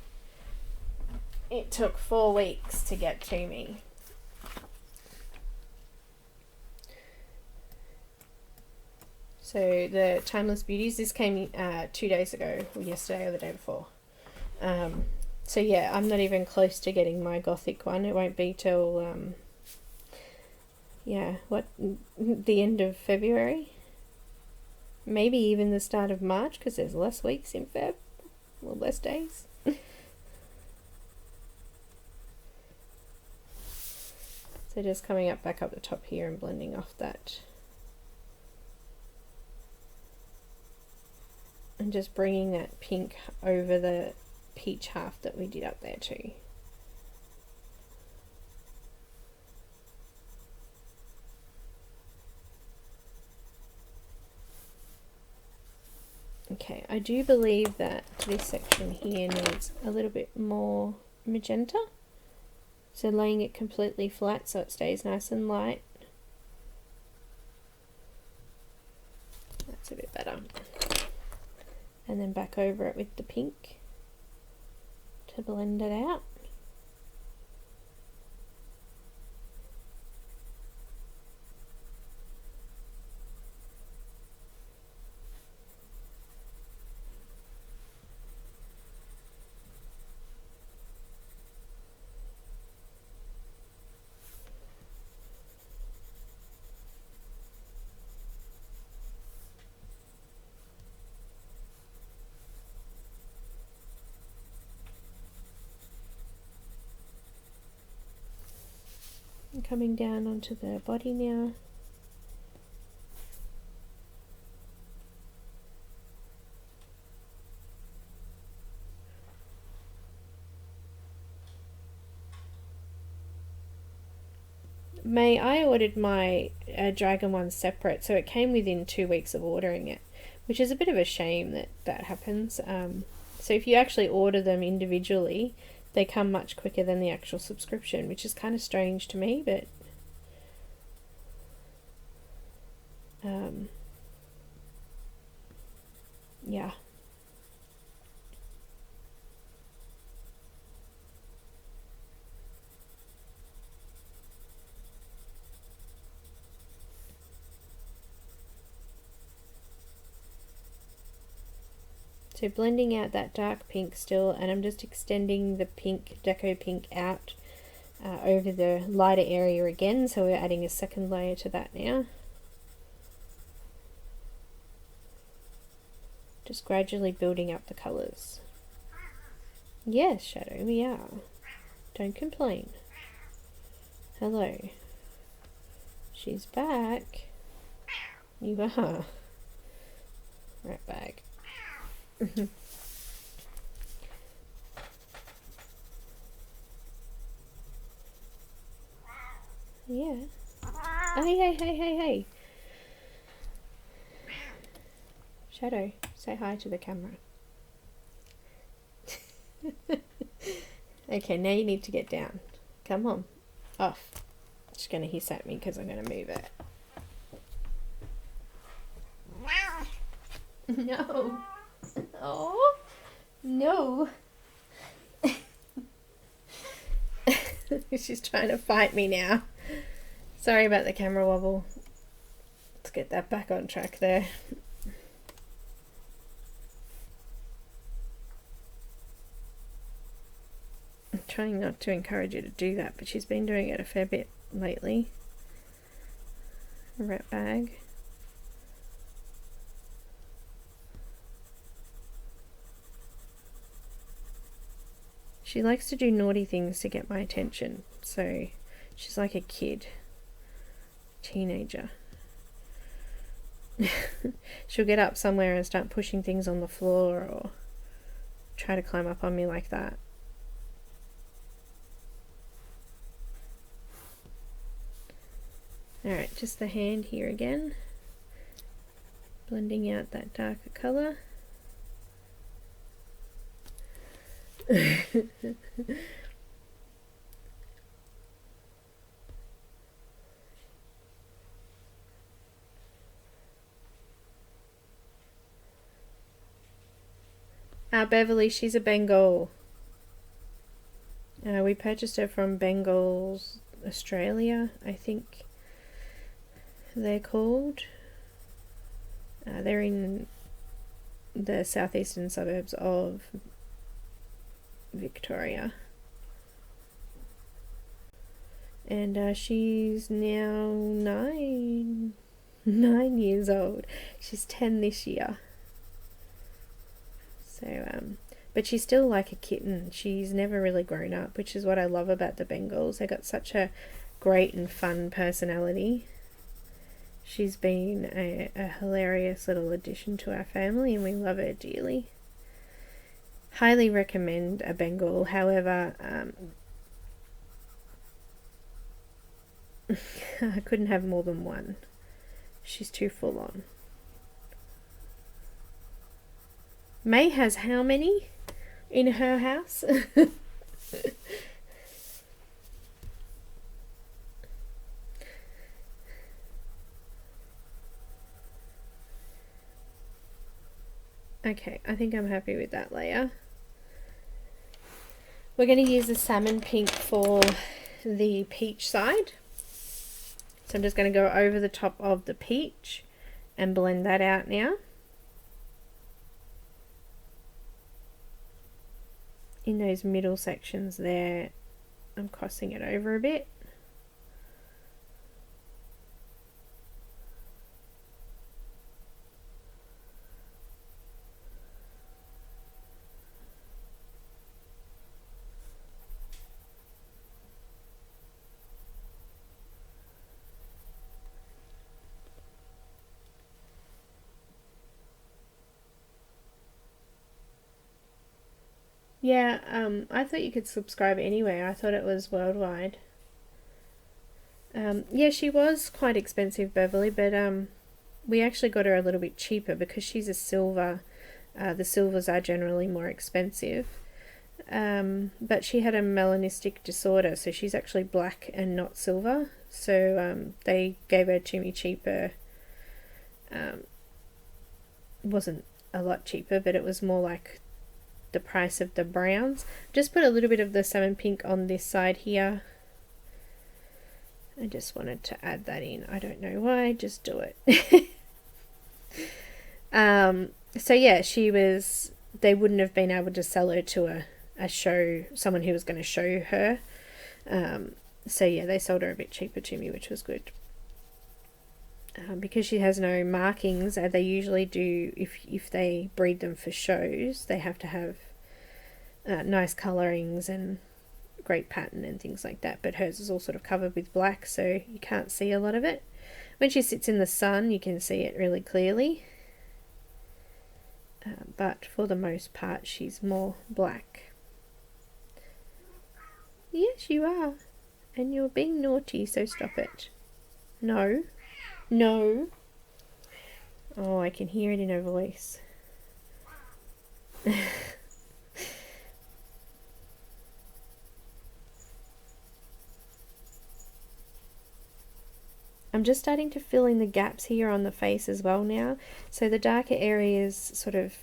It took 4 weeks to get to me. So the Timeless Beauties, this came 2 days ago, or yesterday or the day before. So yeah, I'm not even close to getting my Gothic one. It won't be till, yeah, the end of February? Maybe even the start of March, because there's less weeks in Feb, or less days. So just coming up back up the top here and blending off that. And just bringing that pink over the peach half that we did up there too. Okay, I do believe that this section here needs a little bit more magenta. So laying it completely flat so it stays nice and light. That's a bit better. And then back over it with the pink to blend it out. Coming down onto the body now. I ordered my dragon one separate, so it came within 2 weeks of ordering it, which is a bit of a shame that that happens. So if you actually order them individually, they come much quicker than the actual subscription, which is kind of strange to me, but yeah. So blending out that dark pink still, and I'm just extending the pink, deco pink out over the lighter area again, so we're adding a second layer to that now. Just gradually building up the colours. Yes, Shadow, we are. Don't complain. Hello. She's back. You are. Right back. Yeah. Oh, hey. Shadow, say hi to the camera. Okay, now you need to get down. Come on. Off. She's going to hiss at me because I'm going to move it. No. Oh. No. She's trying to fight me now. Sorry about the camera wobble. Let's get that back on track there. I'm trying not to encourage her to do that, but she's been doing it a fair bit lately. Rat bag. She likes to do naughty things to get my attention, so she's like a kid, teenager. She'll get up somewhere and start pushing things on the floor or try to climb up on me like that. Alright, just the hand here again, blending out that darker colour. Beverly, she's a Bengal. We purchased her from Bengals, Australia, I think they're called. They're in the southeastern suburbs of Victoria. And she's now 9 years old. She's 10 this year. So, but she's still like a kitten. She's never really grown up, which is what I love about the Bengals. They got such a great and fun personality. She's been a hilarious little addition to our family, and we love her dearly. Highly recommend a Bengal. However, I couldn't have more than one. She's too full on. May has how many in her house? Okay, I think I'm happy with that layer. We're going to use the salmon pink for the peach side. So I'm just going to go over the top of the peach and blend that out now. In those middle sections there, I'm crossing it over a bit. Yeah, I thought you could subscribe anywhere. I thought it was worldwide. Yeah, she was quite expensive, Beverly, but we actually got her a little bit cheaper because she's a silver. The silvers are generally more expensive. But she had a melanistic disorder, so she's actually black and not silver. So they gave her to me cheaper. Wasn't a lot cheaper, but it was more like the price of the browns. Just put a little bit of the salmon pink on this side here. I just wanted to add that in. I don't know why, just do it. So yeah, they wouldn't have been able to sell her to a show, someone who was going to show her. So yeah, they sold her a bit cheaper to me, which was good. Because she has no markings, they usually do, if they breed them for shows, they have to have nice colourings and great pattern and things like that, but hers is all sort of covered with black, so you can't see a lot of it. When she sits in the sun, you can see it really clearly, but for the most part she's more black. Yes, you are, and you're being naughty, so stop it. No. No. Oh, I can hear it in her voice. I'm just starting to fill in the gaps here on the face as well now. So the darker areas sort of,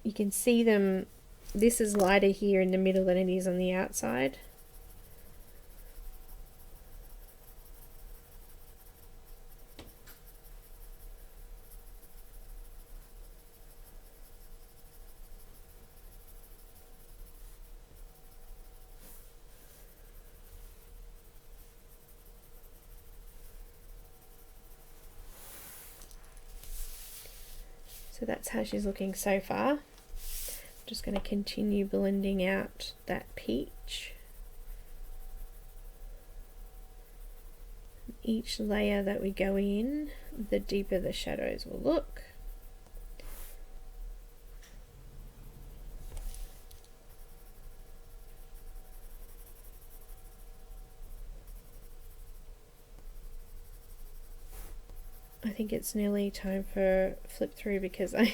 you can see them this is lighter here in the middle than it is on the outside. So that's how she's looking so far. I'm just going to continue blending out that peach. Each layer that we go in, the deeper the shadows will look. I think it's nearly time for flip through because I'm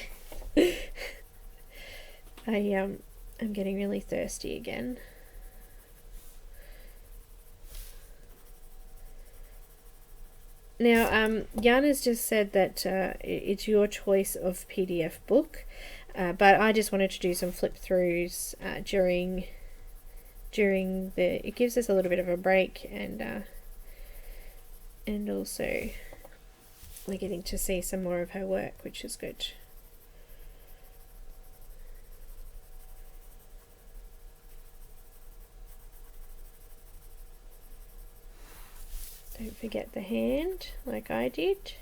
getting really thirsty again. Now, Janna's just said that it's your choice of PDF book, but I just wanted to do some flip throughs during the. It gives us a little bit of a break, and also we're getting to see some more of her work, which is good. Don't forget the hand, like I did.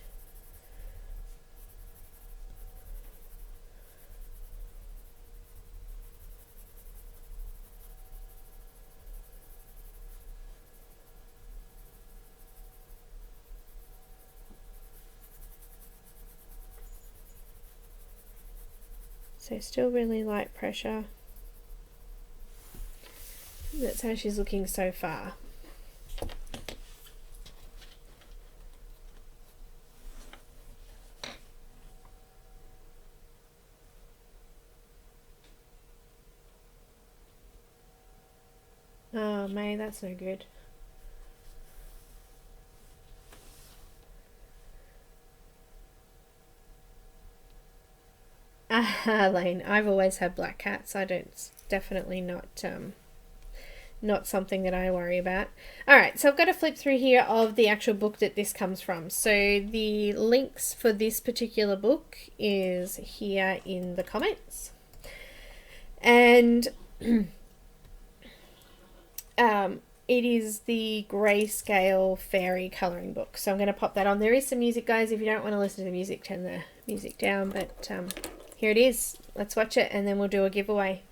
So still really light pressure. That's how she's looking so far. Oh, May, that's no good. Lane, I've always had black cats. I don't, it's definitely not something that I worry about. Alright, so I've got a flip through here of the actual book that this comes from. So the links for this particular book is here in the comments. And it is the Grayscale Faerie colouring book. So I'm going to pop that on. There is some music, guys. If you don't want to listen to the music, turn the music down. But here it is. Let's watch it and then we'll do a giveaway.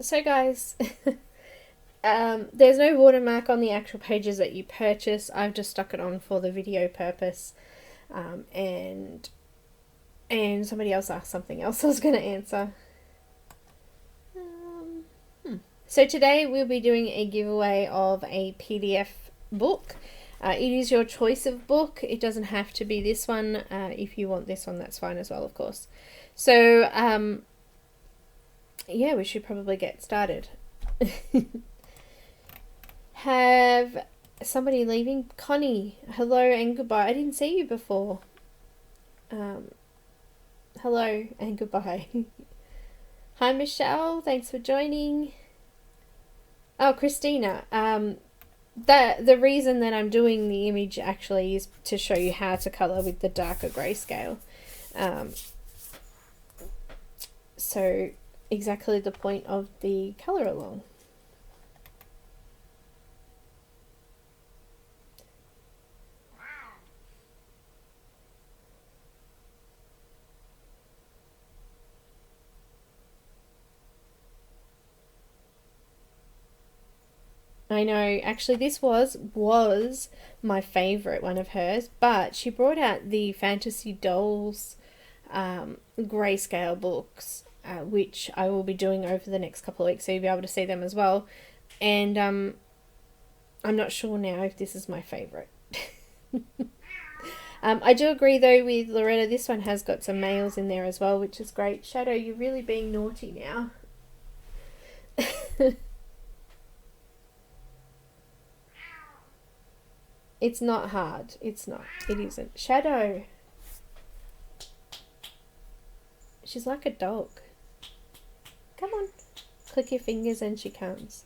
So guys, there's no watermark on the actual pages that you purchase. I've just stuck it on for the video purpose. And somebody else asked something else I was going to answer. So today we'll be doing a giveaway of a PDF book. It is your choice of book. It doesn't have to be this one. If you want this one, that's fine as well, of course. So, yeah, we should probably get started. Have somebody leaving? Connie, hello and goodbye. I didn't see you before. Hello and goodbye. Hi, Michelle. Thanks for joining. Oh, Christina. The reason that I'm doing the image actually is to show you how to colour with the darker grayscale. So exactly the point of the colour along. I know, actually this was my favourite one of hers, but she brought out the Fantasy Dolls grayscale books, which I will be doing over the next couple of weeks, so you'll be able to see them as well. And I'm not sure now if this is my favourite. I do agree though with Loretta, this one has got some males in there as well, which is great. Shadow, you're really being naughty now. It's not hard. It's not. It isn't. Shadow. She's like a dog. Come on. Click your fingers and she comes.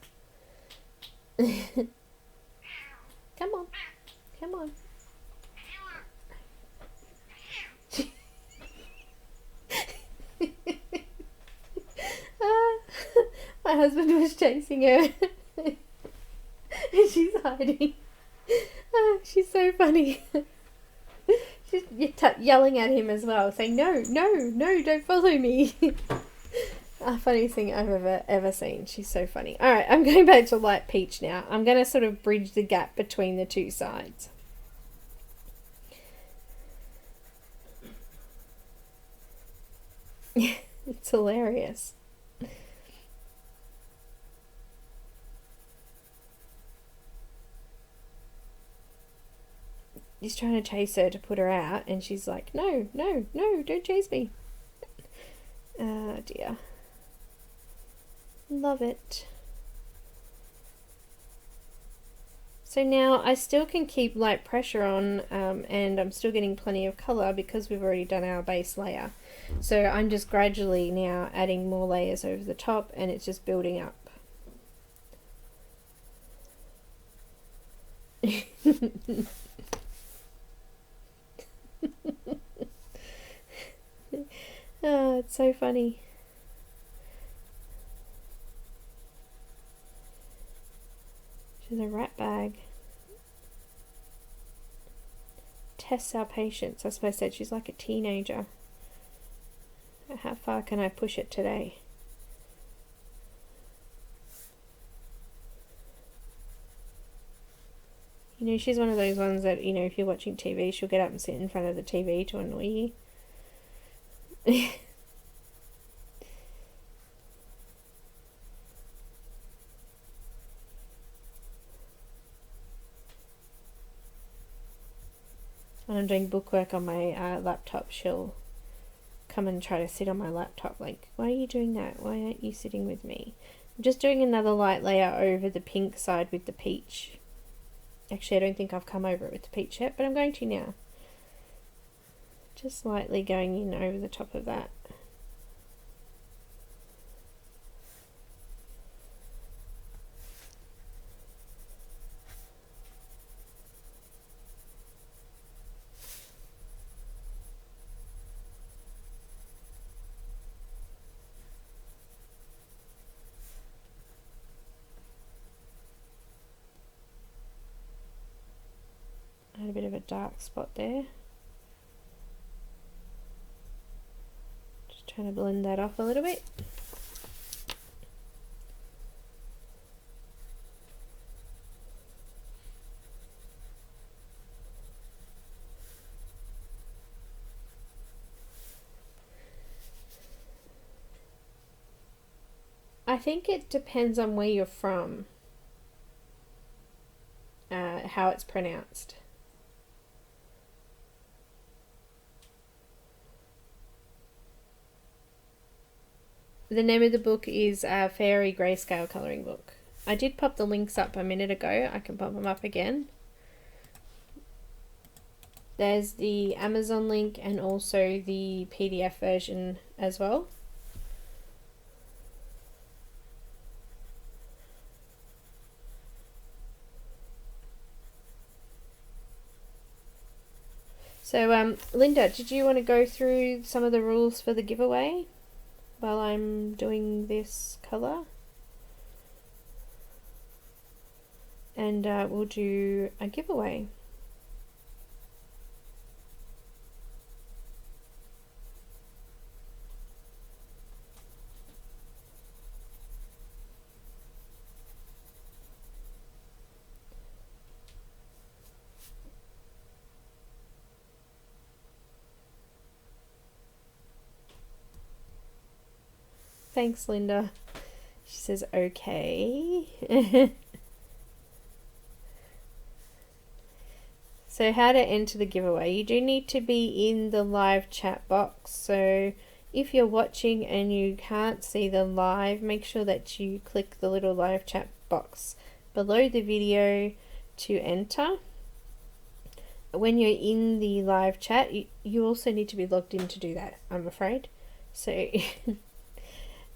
Come on. Come on. My husband was chasing her. And she's hiding. Oh, she's so funny. She's yelling at him as well, saying, no, no, no, don't follow me. Funniest thing I've ever seen. She's so funny. Alright, I'm going back to light peach now. I'm going to sort of bridge the gap between the two sides. It's hilarious. He's trying to chase her to put her out, and she's like, no, no, no, don't chase me. Oh dear. Love it. So now I still can keep light pressure on, and I'm still getting plenty of colour because we've already done our base layer. So I'm just gradually now adding more layers over the top, and it's just building up. Oh, it's so funny. She's a rat bag. Tests our patience. I suppose that she's like a teenager. How far can I push it today? You know, she's one of those ones that, you know, if you're watching TV, she'll get up and sit in front of the TV to annoy you. When I'm doing bookwork on my laptop, she'll come and try to sit on my laptop like, why are you doing that? Why aren't you sitting with me? I'm just doing another light layer over the pink side with the peach. Actually, I don't think I've come over it with the peach yet, but I'm going to now. Just lightly going in over the top of that. I had a bit of a dark spot there. Just trying to blend that off a little bit. I think it depends on where you're from, how it's pronounced. The name of the book is Faerie Grayscale colouring book. I did pop the links up a minute ago. I can pop them up again. There's the Amazon link and also the PDF version as well. So, Linda, did you want to go through some of the rules for the giveaway while I'm doing this colour? And we'll do a giveaway. Thanks, Linda. She says, okay. So how to enter the giveaway. You do need to be in the live chat box. So if you're watching and you can't see the live, make sure that you click the little live chat box below the video to enter. When you're in the live chat, you also need to be logged in to do that, I'm afraid. So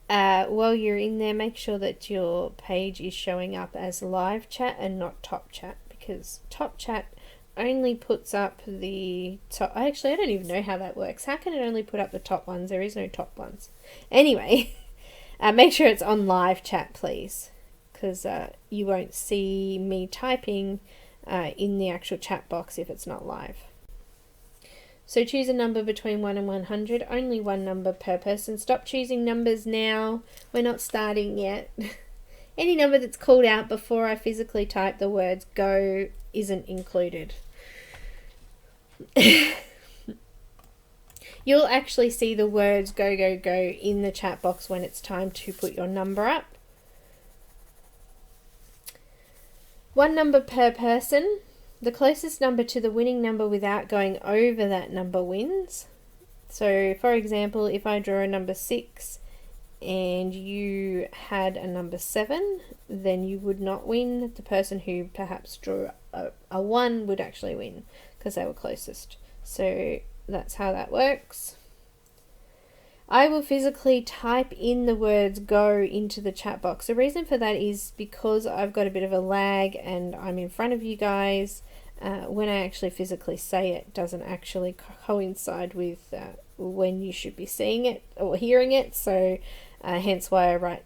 while you're in there, make sure that your page is showing up as live chat and not top chat, because top chat only puts up the top. Actually, I don't even know how that works. How can it only put up the top ones? There is no top ones. Anyway, make sure it's on live chat, please, because you won't see me typing in the actual chat box if it's not live. So choose a number between 1 and 100, only one number per person. Stop choosing numbers now, we're not starting yet. Any number that's called out before I physically type the words go isn't included. You'll actually see the words go, go, go in the chat box when it's time to put your number up. One number per person. The closest number to the winning number without going over that number wins. So, for example, if I draw a number 6 and you had a number 7, then you would not win. The person who perhaps drew a 1 would actually win because they were closest. So that's how that works. I will physically type in the words go into the chat box. The reason for that is because I've got a bit of a lag and I'm in front of you guys. When I actually physically say it, doesn't actually coincide with when you should be seeing it or hearing it. So hence why I write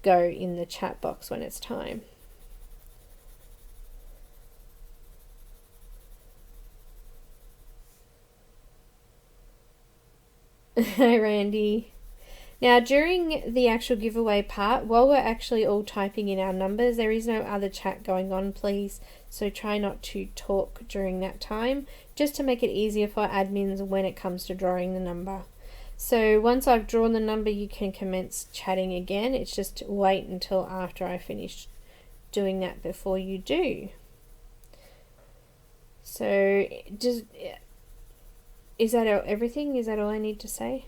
go in the chat box when it's time. Hi, Randy. Now, during the actual giveaway part, while we're actually all typing in our numbers, there is no other chat going on, please. So try not to talk during that time, just to make it easier for admins when it comes to drawing the number. So once I've drawn the number, you can commence chatting again. It's just wait until after I finish doing that before you do. So just, is that everything? Is that all I need to say?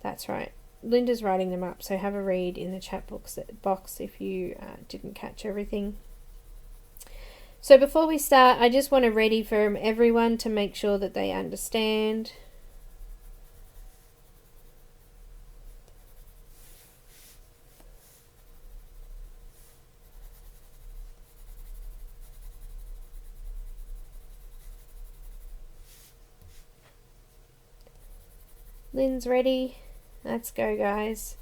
That's right. Linda's writing them up, so have a read in the chat box if you didn't catch everything. So before we start, I just want to ready for everyone to make sure that they understand. Lynn's ready. Let's go, guys.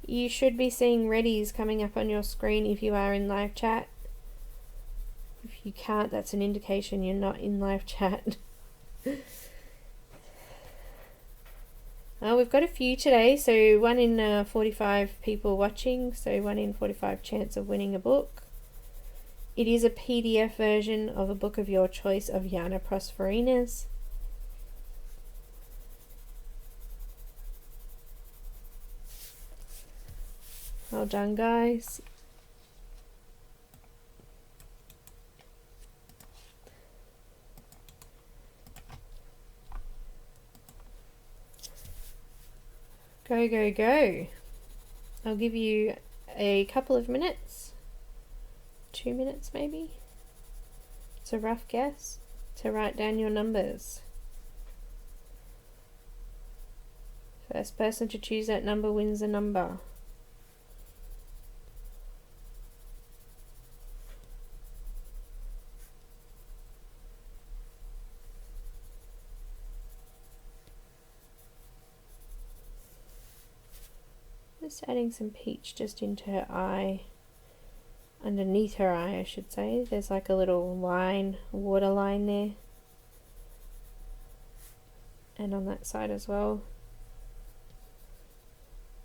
You should be seeing readies coming up on your screen if you are in live chat. If you can't, that's an indication you're not in live chat. We've got a few today, so 1 in 45 people watching, so 1 in 45 chance of winning a book. It is a PDF version of a book of your choice of Janna Prosvirina's. Well done, guys. Go, go, go. I'll give you a couple of minutes, 2 minutes maybe. It's a rough guess to write down your numbers. First person to choose that number wins the number. Just adding some peach just into her eye, underneath her eye I should say. There's like a little line, water line there, and on that side as well.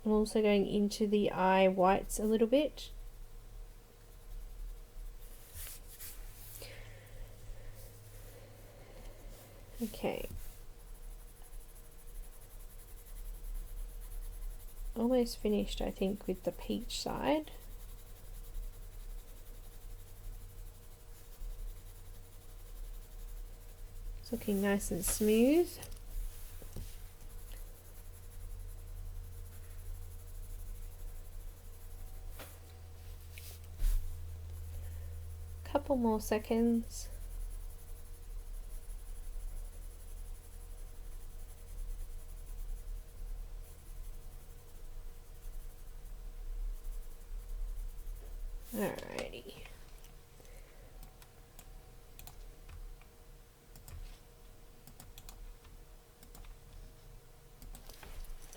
I'm also going into the eye whites a little bit. Okay. Almost finished, I think, with the peach side. It's looking nice and smooth. Couple more seconds. Alrighty.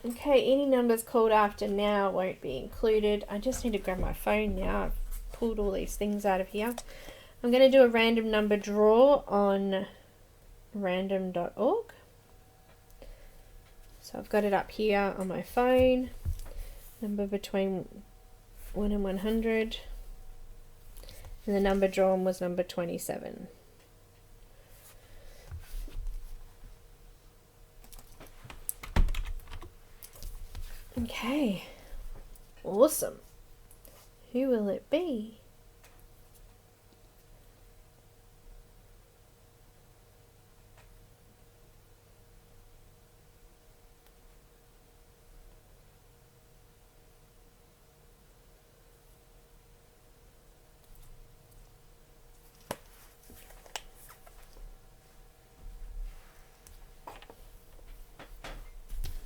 Okay, any numbers called after now won't be included. I just need to grab my phone now. I've pulled all these things out of here. I'm going to do a random number draw on random.org. So I've got it up here on my phone. Number between 1 and 100. And the number drawn was number 27. Okay, awesome. Who will it be?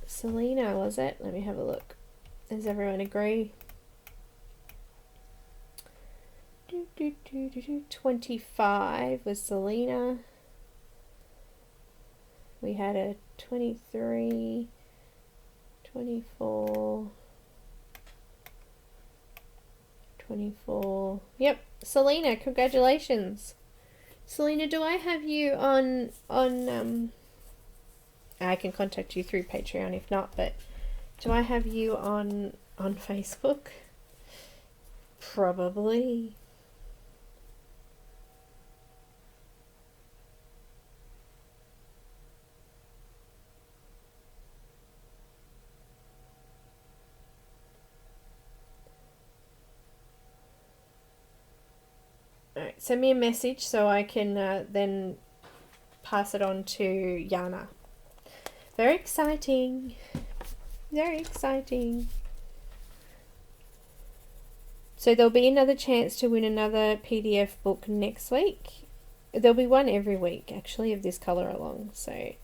Selena, was it? Let me have a look. Does everyone agree? 25 was Selena. We had a 23, 24, 24. Yep, Selena, congratulations. Selena, do I have you on I can contact you through Patreon if not, but do I have you on Facebook? Probably. Alright, send me a message so I can then pass it on to Janna. Very exciting. Very exciting. So there'll be another chance to win another PDF book next week. There'll be one every week actually of this colour along. So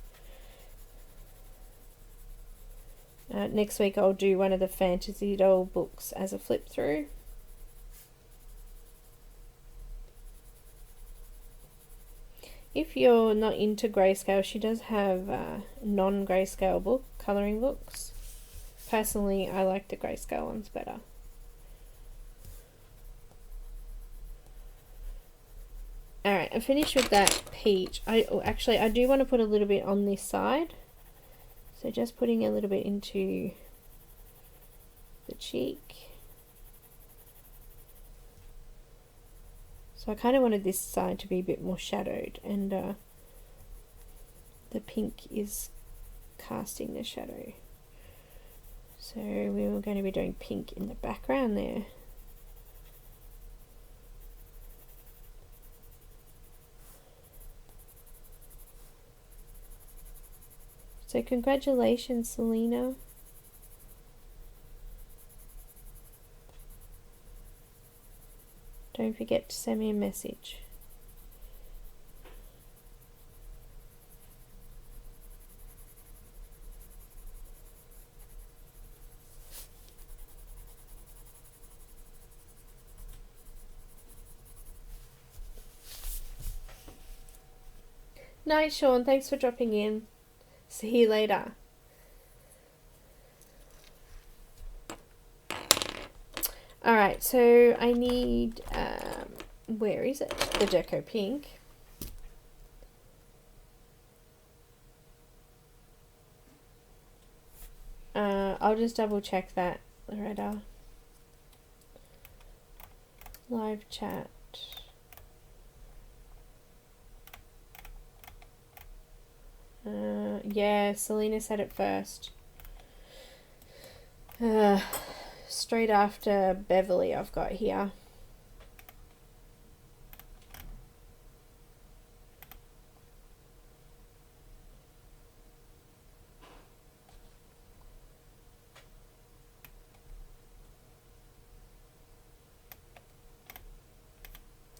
next week I'll do one of the Fantasy Doll books as a flip through. If you're not into Grayscale, she does have non-Grayscale colouring books. Personally, I like the Grayscale ones better. Alright, I'm finished with that peach. I do want to put a little bit on this side. So just putting a little bit into the cheek. So I kind of wanted this side to be a bit more shadowed, and the pink is casting the shadow. So we were going to be doing pink in the background there. So congratulations, Selena. Don't forget to send me a message. Night, Sean. Thanks for dropping in. See you later. Alright, so I need, where is it? The Deco Pink. I'll just double check that, Loretta. Live chat. Yeah, Selena said it first. Straight after Beverly I've got here.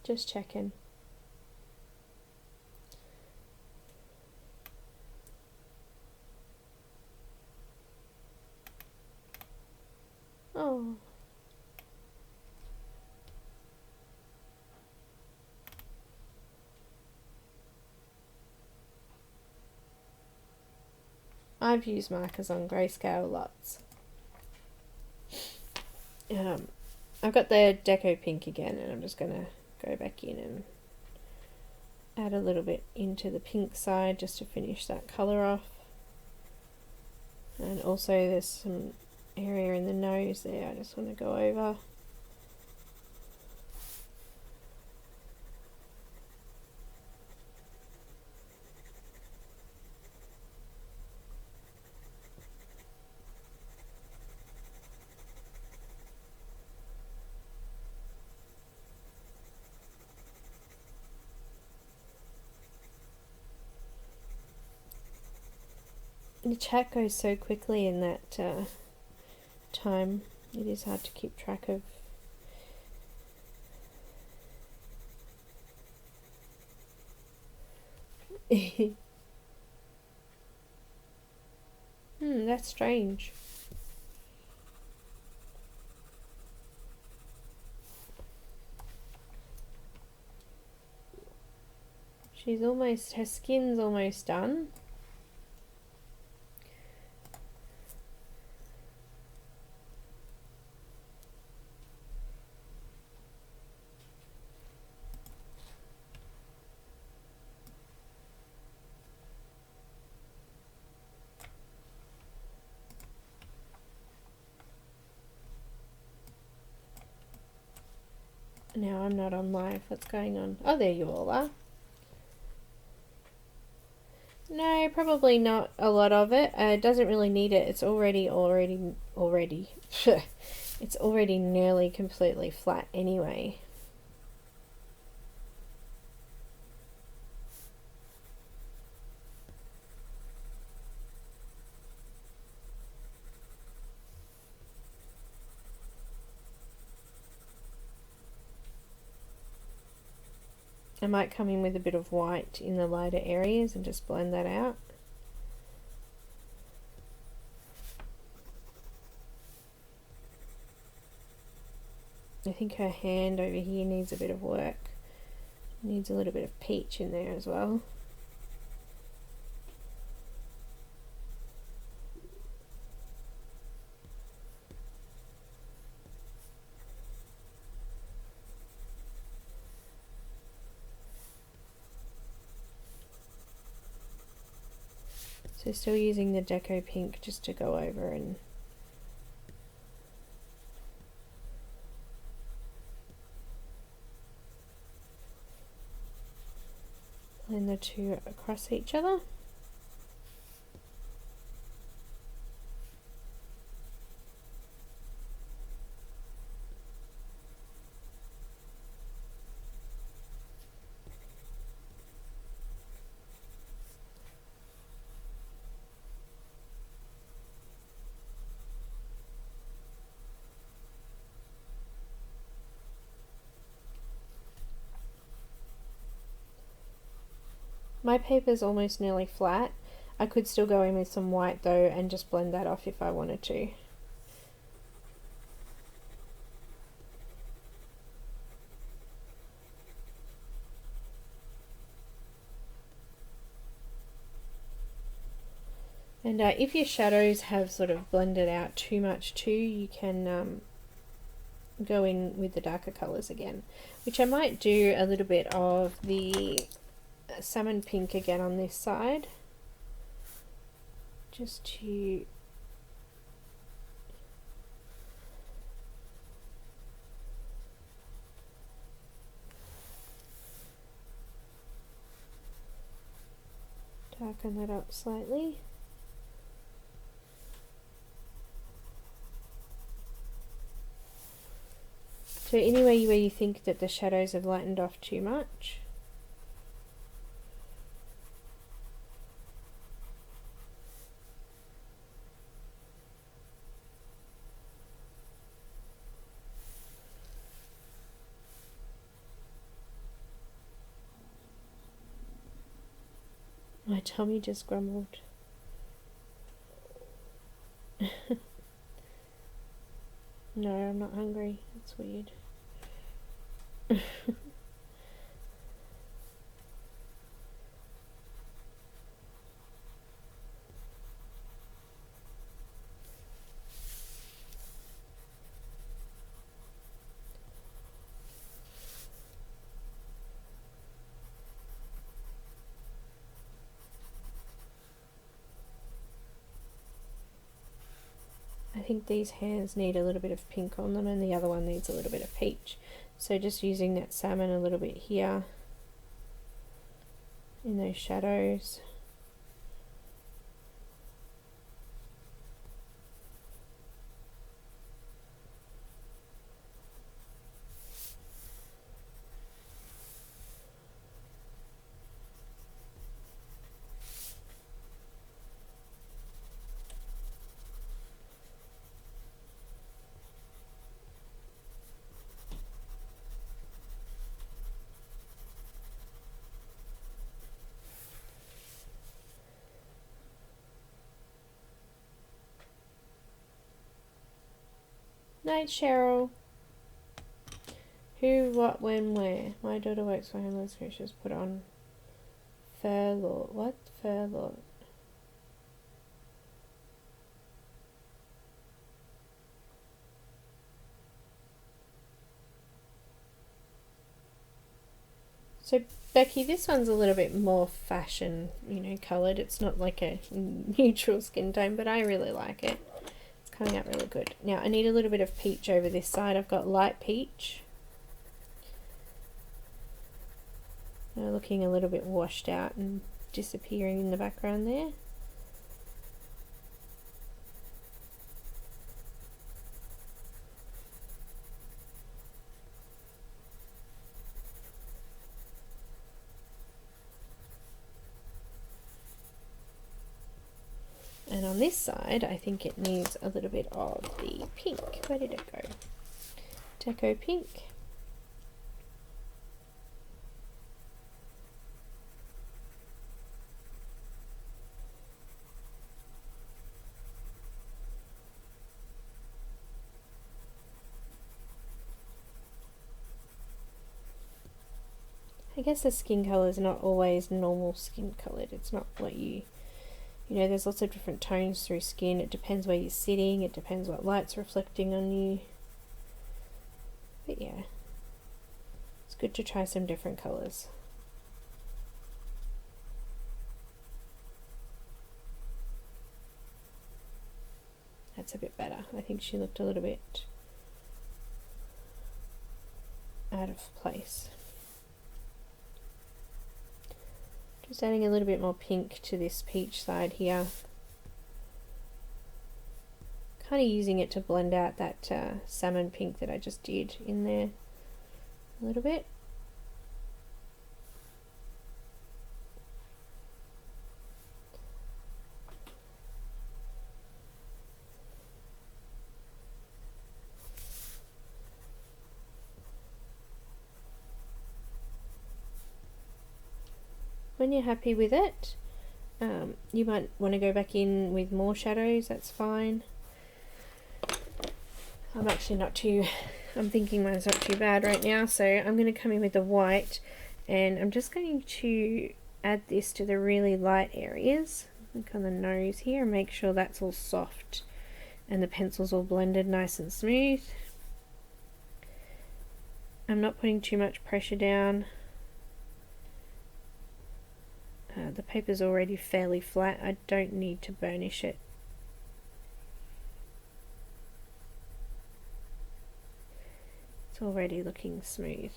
Just checking. Oh. I've used markers on Grayscale lots. I've got the Deco Pink again, and I'm just going to go back in and add a little bit into the pink side just to finish that colour off. And also there's some area in the nose there I just want to go over. The chat goes so quickly in that time, it is hard to keep track of. That's strange. She's almost, her skin's almost done. Now I'm not on live. What's going on? Oh, there you all are. No, probably not a lot of it. It doesn't really need it. It's already. It's already nearly completely flat anyway. I might come in with a bit of white in the lighter areas and just blend that out. I think her hand over here needs a bit of work. Needs a little bit of peach in there as well. So still using the Deco Pink just to go over and blend the two across each other. My paper's almost nearly flat. I could still go in with some white though and just blend that off if I wanted to. And if your shadows have sort of blended out too much too, you can go in with the darker colours again, which I might do a little bit of the salmon pink again on this side, just to darken that up slightly. So anywhere where you think that the shadows have lightened off too much, my tummy just grumbled. No, I'm not hungry. That's weird. I think these hands need a little bit of pink on them and the other one needs a little bit of peach. So just using that salmon a little bit here in those shadows. Night, Cheryl. Who, what, when, where? My daughter works for Homeless Creatures. Put on Furlord. What? Furlord. So Becky, this one's a little bit more fashion, you know, coloured. It's not like a neutral skin tone, but I really like it. Coming out really good. Now I need a little bit of peach over this side. I've got light peach. They're looking a little bit washed out and disappearing in the background there. And on this side, I think it needs a little bit of the pink. Where did it go? Deco pink. I guess the skin colour is not always normal skin coloured. It's not what you know, there's lots of different tones through skin. It depends where you're sitting. It depends what light's reflecting on you. But yeah, it's good to try some different colours. That's a bit better. I think she looked a little bit out of place. Just adding a little bit more pink to this peach side here. Kind of using it to blend out that salmon pink that I just did in there a little bit. when you're happy with it, you might want to go back in with more shadows, that's fine. I'm thinking mine's not too bad right now, so I'm going to come in with the white, and I'm just going to add this to the really light areas, like on the nose here, and make sure that's all soft and the pencil's all blended nice and smooth. I'm not putting too much pressure down. The paper's already fairly flat, I don't need to burnish it. It's already looking smooth.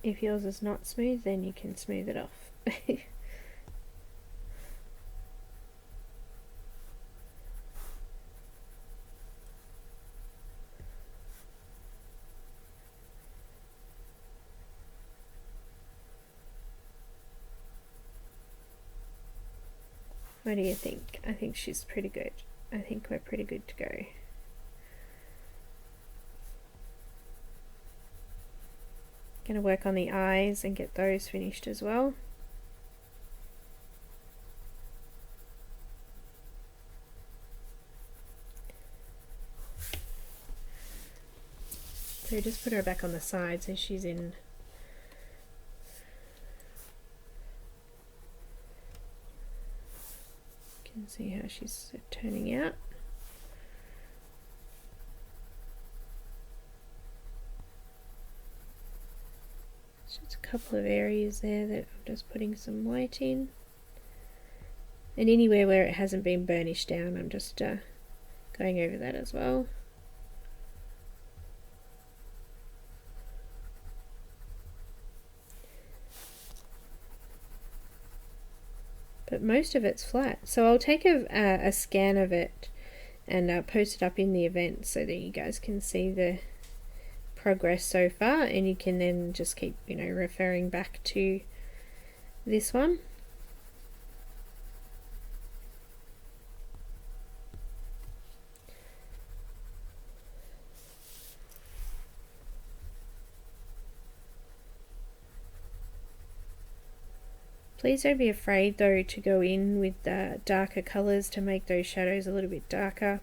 If yours is not smooth, then you can smooth it off. What do you think? I think she's pretty good. I think we're pretty good to go. Gonna work on the eyes and get those finished as well. So just put her back on the side so she's in. You can see how she's turning out. Just a couple of areas there that I'm just putting some white in, and anywhere where it hasn't been burnished down I'm just going over that as well. But most of it's flat, so I'll take a scan of it and post it up in the event so that you guys can see the progress so far, and you can then just keep, you know, referring back to this one. Please don't be afraid though to go in with darker colours to make those shadows a little bit darker.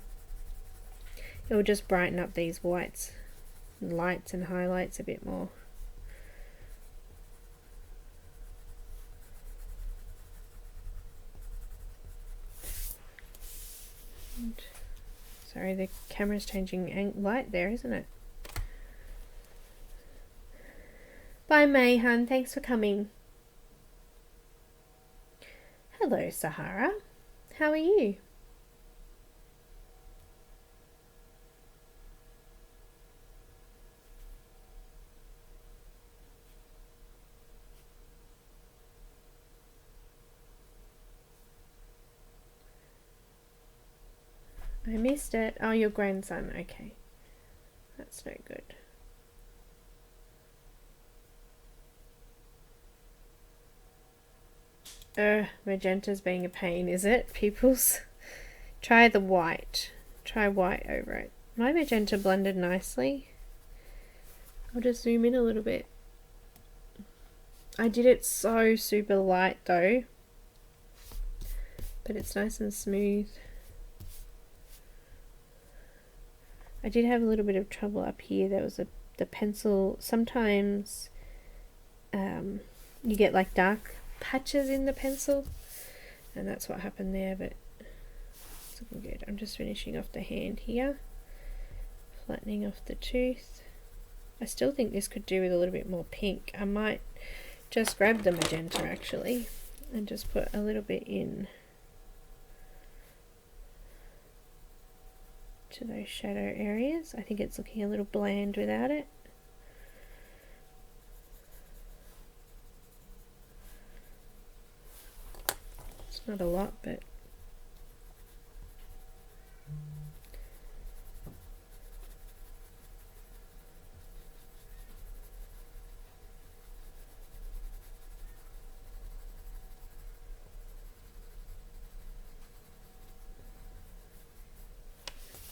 It will just brighten up these whites, lights and highlights a bit more. And, sorry, the camera's changing light there, isn't it? Bye May, hun, thanks for coming. Hello Sahara, how are you? I missed it. Oh, your grandson. Okay. That's no good. Magenta's being a pain, is it, peoples? Try the white. Try white over it. My magenta blended nicely. I'll just zoom in a little bit. I did it so super light though. But it's nice and smooth. I did have a little bit of trouble up here. There was the pencil. Sometimes you get like dark patches in the pencil, and that's what happened there, but it's looking good. I'm just finishing off the hand here, flattening off the tooth. I still think this could do with a little bit more pink. I might just grab the magenta actually and just put a little bit in to those shadow areas. I think it's looking a little bland without it. It's not a lot, but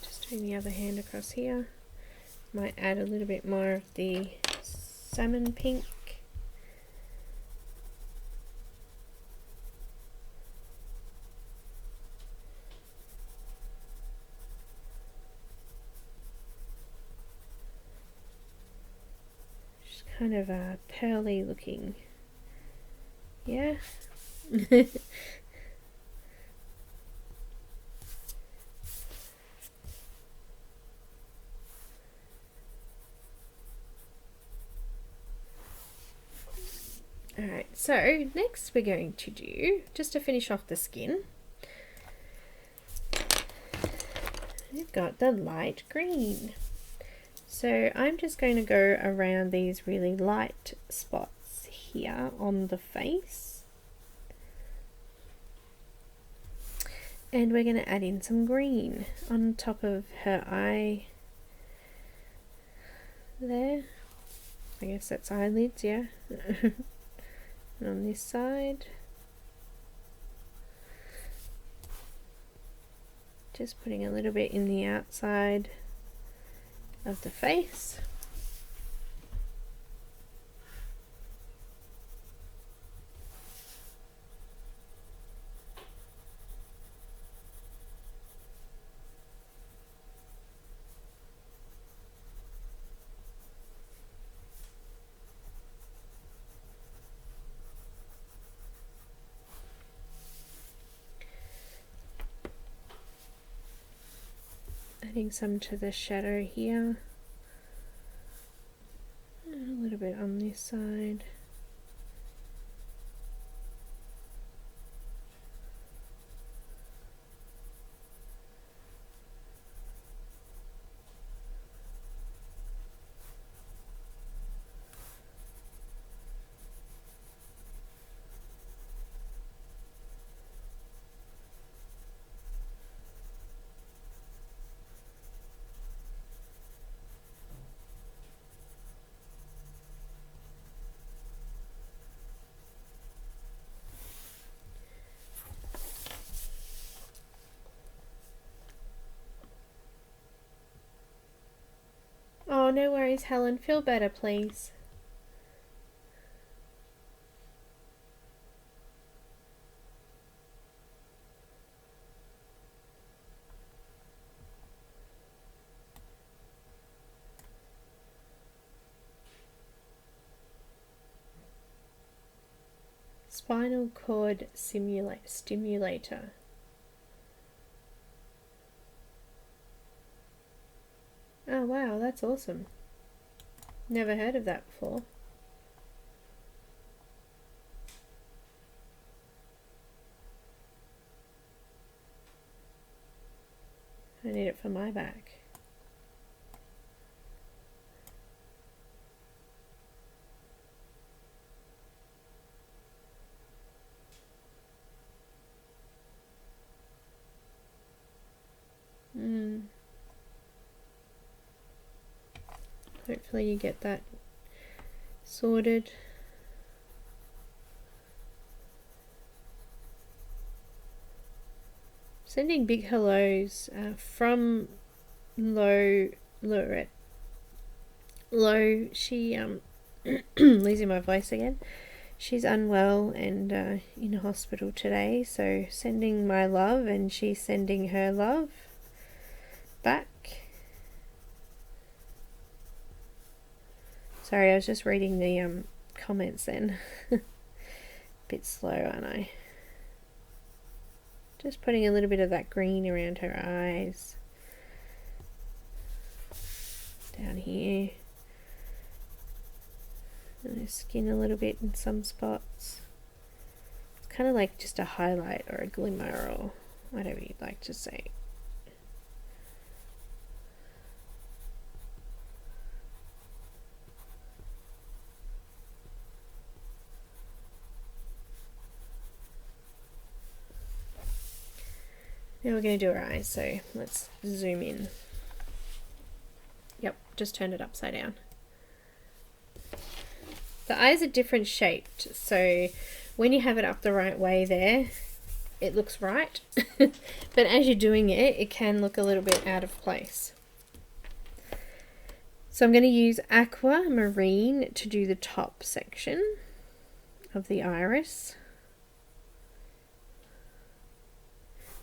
just doing the other hand across here. Might add a little bit more of the salmon pink. Just kind of a pearly looking. Yeah. Alright, so next we're going to do, just to finish off the skin, we've got the light green. So I'm just going to go around these really light spots here on the face. And we're going to add in some green on top of her eye there. I guess that's eyelids, yeah. And on this side, just putting a little bit in the outside of the face. Adding some to the shadow here, and a little bit on this side. Oh, no worries, Helen. Feel better, please. Spinal cord stimulator. Oh wow, that's awesome. Never heard of that before. I need it for my back. Hopefully you get that sorted. Sending big hellos from Lo. She losing my voice again. She's unwell and in hospital today, so sending my love, and she's sending her love back. Sorry, I was just reading the comments then. Bit slow, aren't I? Just putting a little bit of that green around her eyes. Down here. And her skin a little bit in some spots. It's kind of like just a highlight or a glimmer or whatever you'd like to say. Now we're going to do her eyes, so let's zoom in. Yep, just turned it upside down. The eyes are different shaped, so when you have it up the right way there, it looks right. But as you're doing it, it can look a little bit out of place. So I'm going to use aquamarine to do the top section of the iris.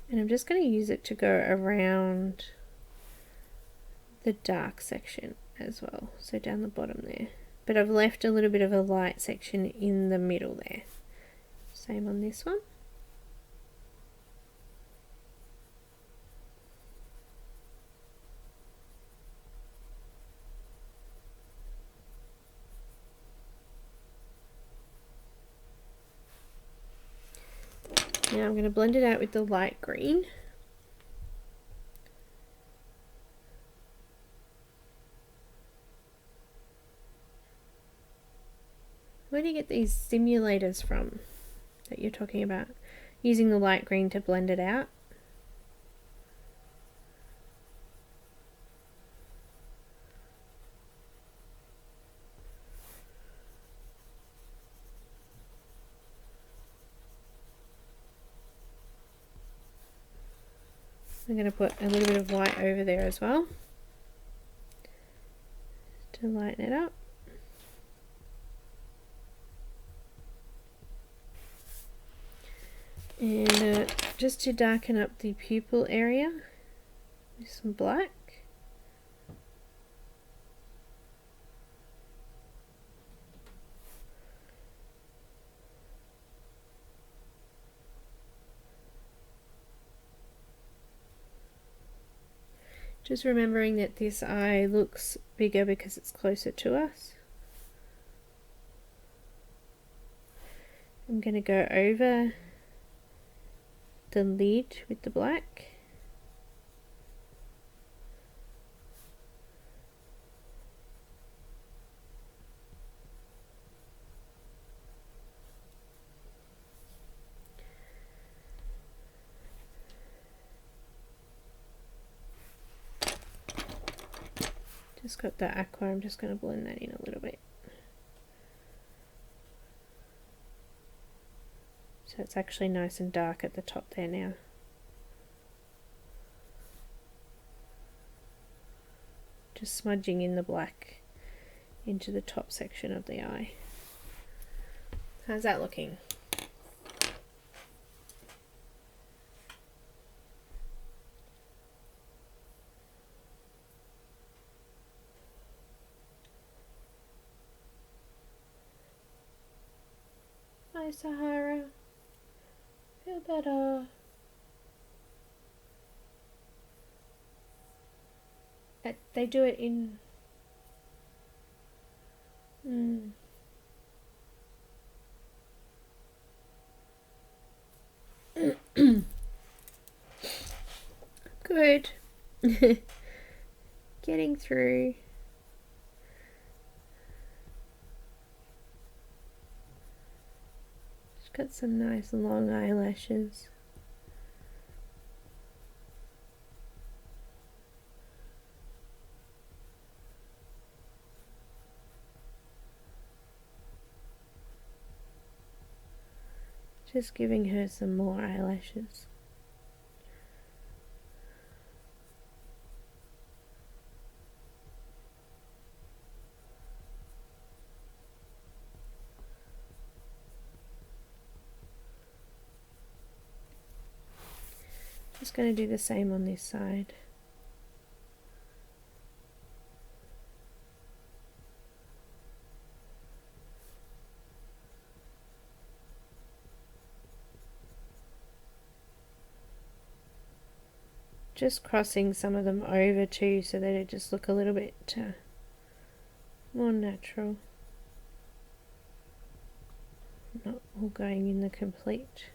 And I'm just going to use it to go around the dark section as well, so down the bottom there. But I've left a little bit of a light section in the middle there. Same on this one. Now I'm going to blend it out with the light green. Where do you get these simulators from that you're talking about? Using the light green to blend it out? I'm going to put a little bit of white over there as well to lighten it up. And just to darken up the pupil area with some black. Just remembering that this eye looks bigger because it's closer to us. I'm going to go over the lid with the black. Just got the aqua, I'm just going to blend that in a little bit. So it's actually nice and dark at the top there now. Just smudging in the black into the top section of the eye. How's that looking? Hi Sahara. Feel better. They do it in... Good. Getting through. She's got some nice long eyelashes. Just giving her some more eyelashes. Just going to do the same on this side. Just crossing some of them over too, so that it just look a little bit more natural. Not all going in the complete.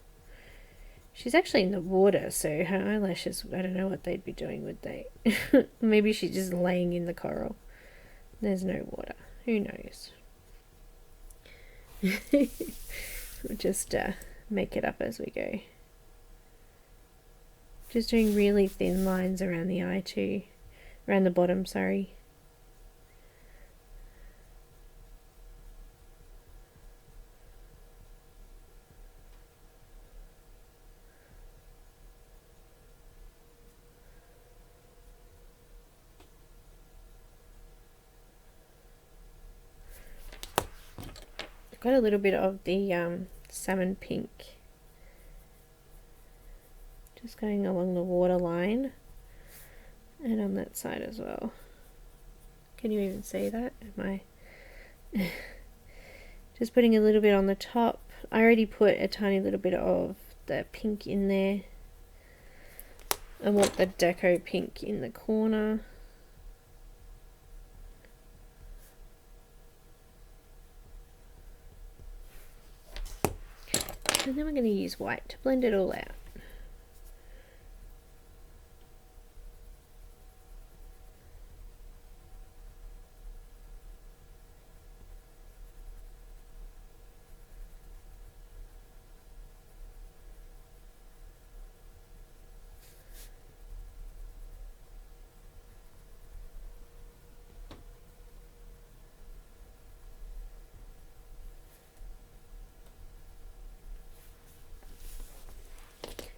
She's actually in the water, so her eyelashes, I don't know what they'd be doing, would they? Maybe she's just laying in the coral. There's no water. Who knows? We'll just make it up as we go. Just doing really thin lines around the eye too. Around the bottom, sorry. I've got a little bit of the salmon pink. Just going along the waterline and on that side as well. Can you even see that? Am I just putting a little bit on the top? I already put a tiny little bit of the pink in there. I want the deco pink in the corner. And then we're going to use white to blend it all out.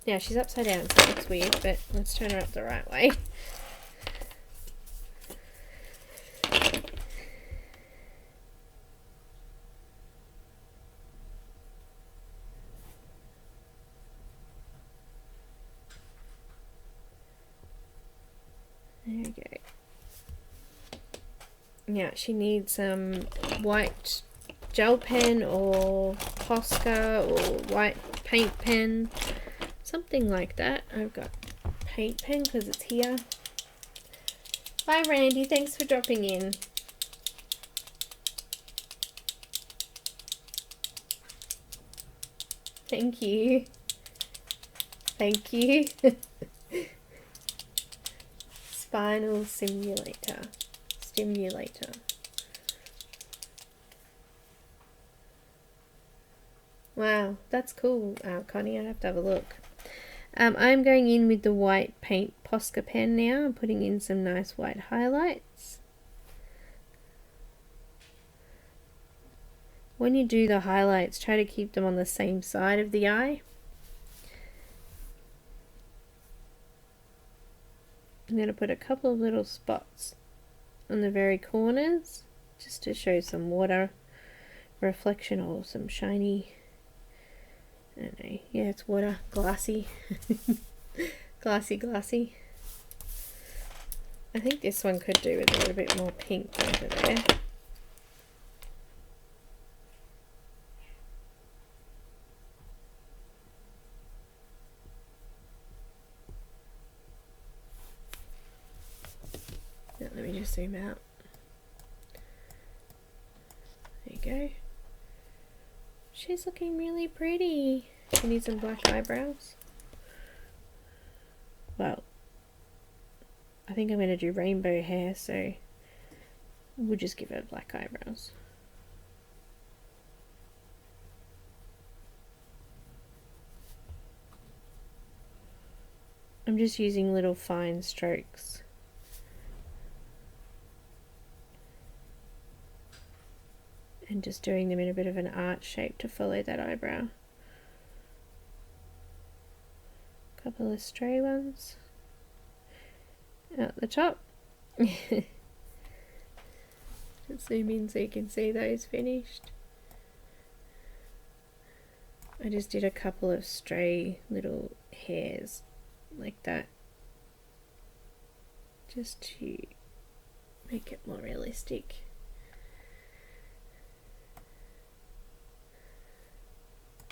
Now she's upside down, so it looks weird, but let's turn her up the right way. There we go. Now she needs some white gel pen or Posca or white paint pen. Something like that. I've got paint pen because it's here. Bye Randy, thanks for dropping in. Thank you. Thank you. Spinal stimulator. Wow, that's cool, Connie. I'd have to have a look. I'm going in with the white paint Posca pen now. I'm putting in some nice white highlights. When you do the highlights, try to keep them on the same side of the eye. I'm going to put a couple of little spots on the very corners just to show some water reflection or some shiny, I don't know, yeah, it's water, glassy. glassy. I think this one could do with a little bit more pink over there. Now, let me just zoom out. There you go. She's looking really pretty. She needs some black eyebrows. Well, I think I'm going to do rainbow hair, so we'll just give her black eyebrows. I'm just using little fine strokes. And just doing them in a bit of an arch shape to follow that eyebrow. Couple of stray ones out the top. Just zoom in so you can see those finished. I just did a couple of stray little hairs like that, just to make it more realistic.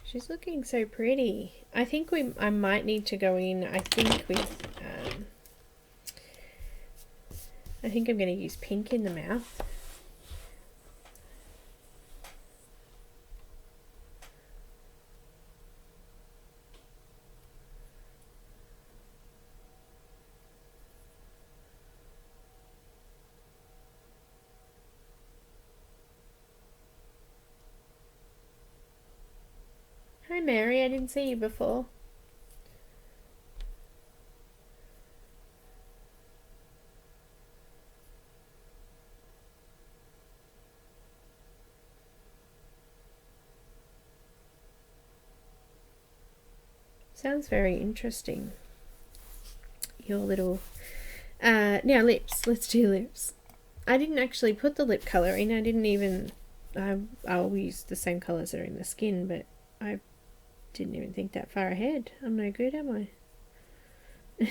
She's looking so pretty. I think I might need to go in, I think I'm going to use pink in the mouth. Hi Mary, I didn't see you before. Sounds very interesting. Your little... now lips. Let's do lips. I didn't actually put the lip colour in. I didn't even... I'll use the same colours that are in the skin, but I didn't even think that far ahead. I'm no good, am I?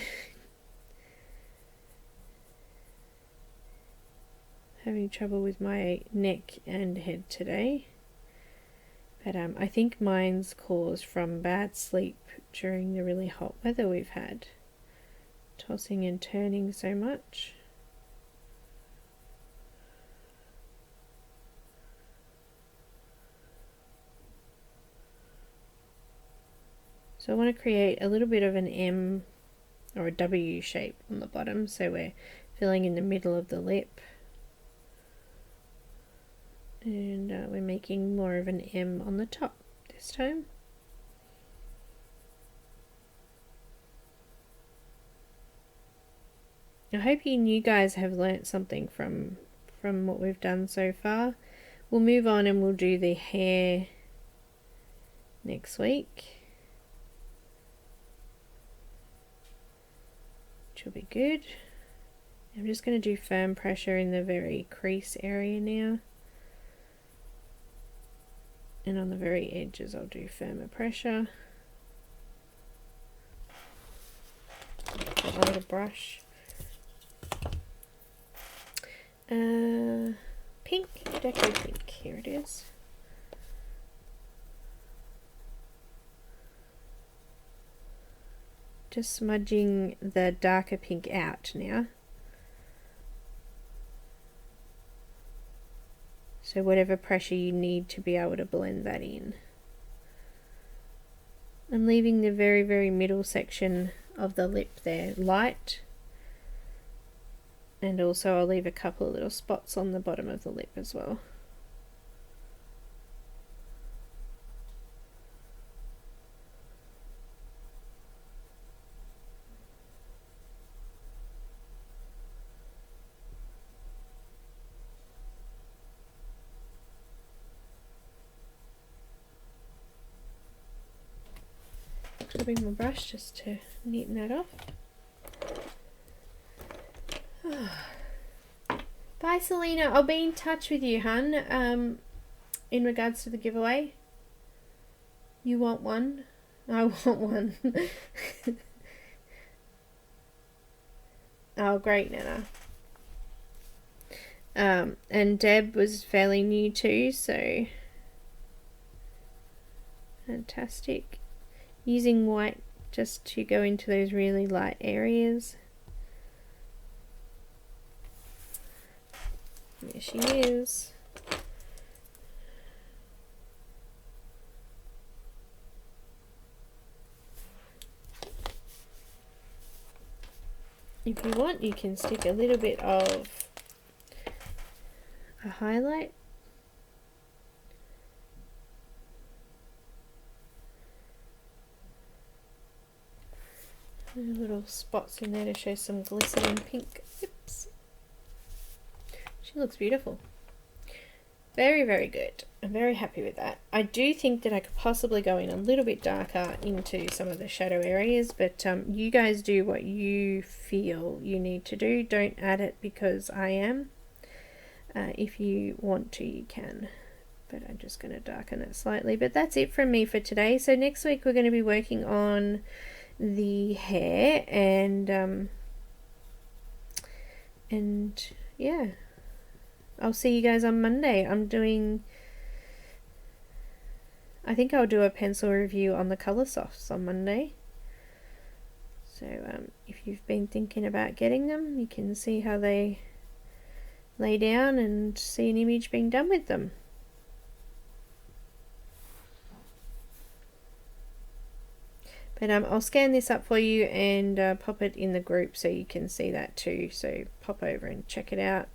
Having trouble with my neck and head today. But I think mine's caused from bad sleep during the really hot weather we've had. Tossing and turning so much. So I want to create a little bit of an M or a W shape on the bottom, so we're filling in the middle of the lip. And we're making more of an M on the top this time. I hope you guys have learnt something from what we've done so far. We'll move on and we'll do the hair next week, which will be good. I'm just going to do firm pressure in the very crease area now. And on the very edges I'll do firmer pressure. A little brush. Pink, deco pink, here it is. Just smudging the darker pink out now. So whatever pressure you need to be able to blend that in. I'm leaving the very, very middle section of the lip there light. And also I'll leave a couple of little spots on the bottom of the lip as well. Grabbing my brush just to neaten that off. Bye Selena, I'll be in touch with you, hun, in regards to the giveaway. You want one? I want one. Oh great, Neenah. And Deb was fairly new too, so fantastic. Using white just to go into those really light areas. There she is. If you want, you can stick a little bit of a highlight. Little spots in there to show some glistening pink. Oops. She looks beautiful. Very, very good. I'm very happy with that. I do think that I could possibly go in a little bit darker into some of the shadow areas, but you guys do what you feel you need to do. Don't add it because I am. If you want to, you can. But I'm just going to darken it slightly. But that's it from me for today. So next week we're going to be working on the hair and yeah, I'll see you guys on Monday. I think I'll do a pencil review on the colour softs on Monday. So if you've been thinking about getting them, you can see how they lay down and see an image being done with them. But I'll scan this up for you and pop it in the group so you can see that too. So pop over and check it out.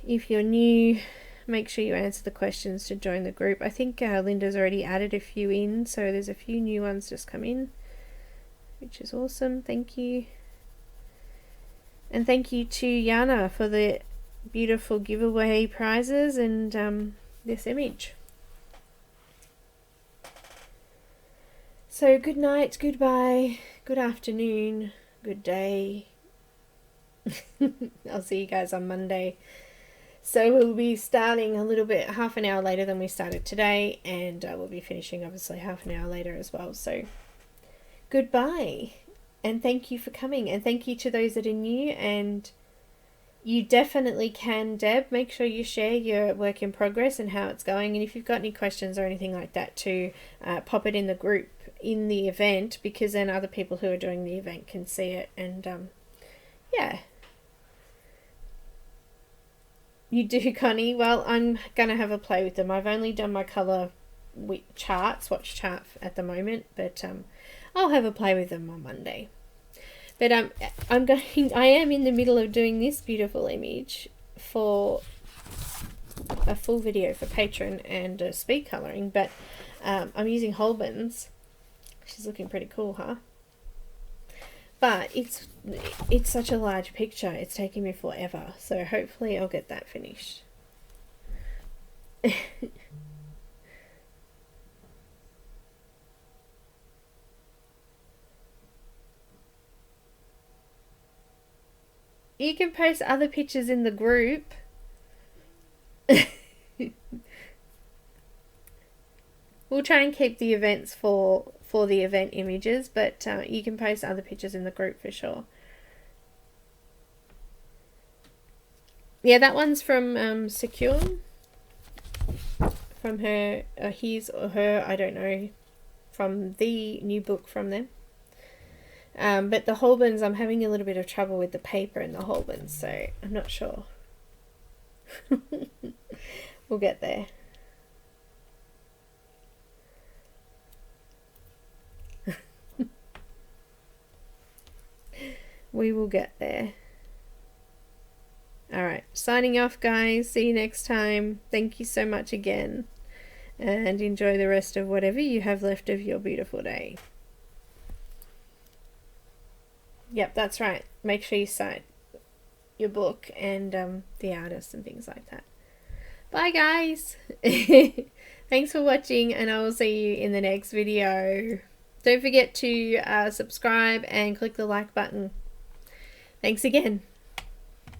If you're new, make sure you answer the questions to join the group. I think Linda's already added a few in, so there's a few new ones just come in, which is awesome. Thank you. And thank you to Janna for the beautiful giveaway prizes and this image. So good night, goodbye, good afternoon, good day. I'll see you guys on Monday. So we'll be starting a little bit, half an hour later than we started today, and we'll be finishing obviously half an hour later as well. So goodbye, and thank you for coming, and thank you to those that are new. And you definitely can, Deb, make sure you share your work in progress and how it's going, and if you've got any questions or anything like that too, pop it in the group in the event, because then other people who are doing the event can see it. And yeah, you do, Connie. Well, I'm gonna have a play with them. I've only done my color swatch chart at the moment, but I'll have a play with them on Monday. But I am in the middle of doing this beautiful image for a full video for Patreon and speed coloring, but I'm using Holbeins. She's looking pretty cool, huh? But it's such a large picture. It's taking me forever, so hopefully I'll get that finished. You can post other pictures in the group. We'll try and keep the events for the event images, but you can post other pictures in the group for sure. Yeah, that one's from Secure. From her, his or her, I don't know. From the new book from them. But the Holbeins, I'm having a little bit of trouble with the paper in the Holbeins, so I'm not sure. We'll get there. We will get there. Alright, signing off, guys. See you next time. Thank you so much again. And enjoy the rest of whatever you have left of your beautiful day. Yep, that's right. Make sure you cite your book and the artist and things like that. Bye, guys. Thanks for watching, and I will see you in the next video. Don't forget to subscribe and click the like button. Thanks again.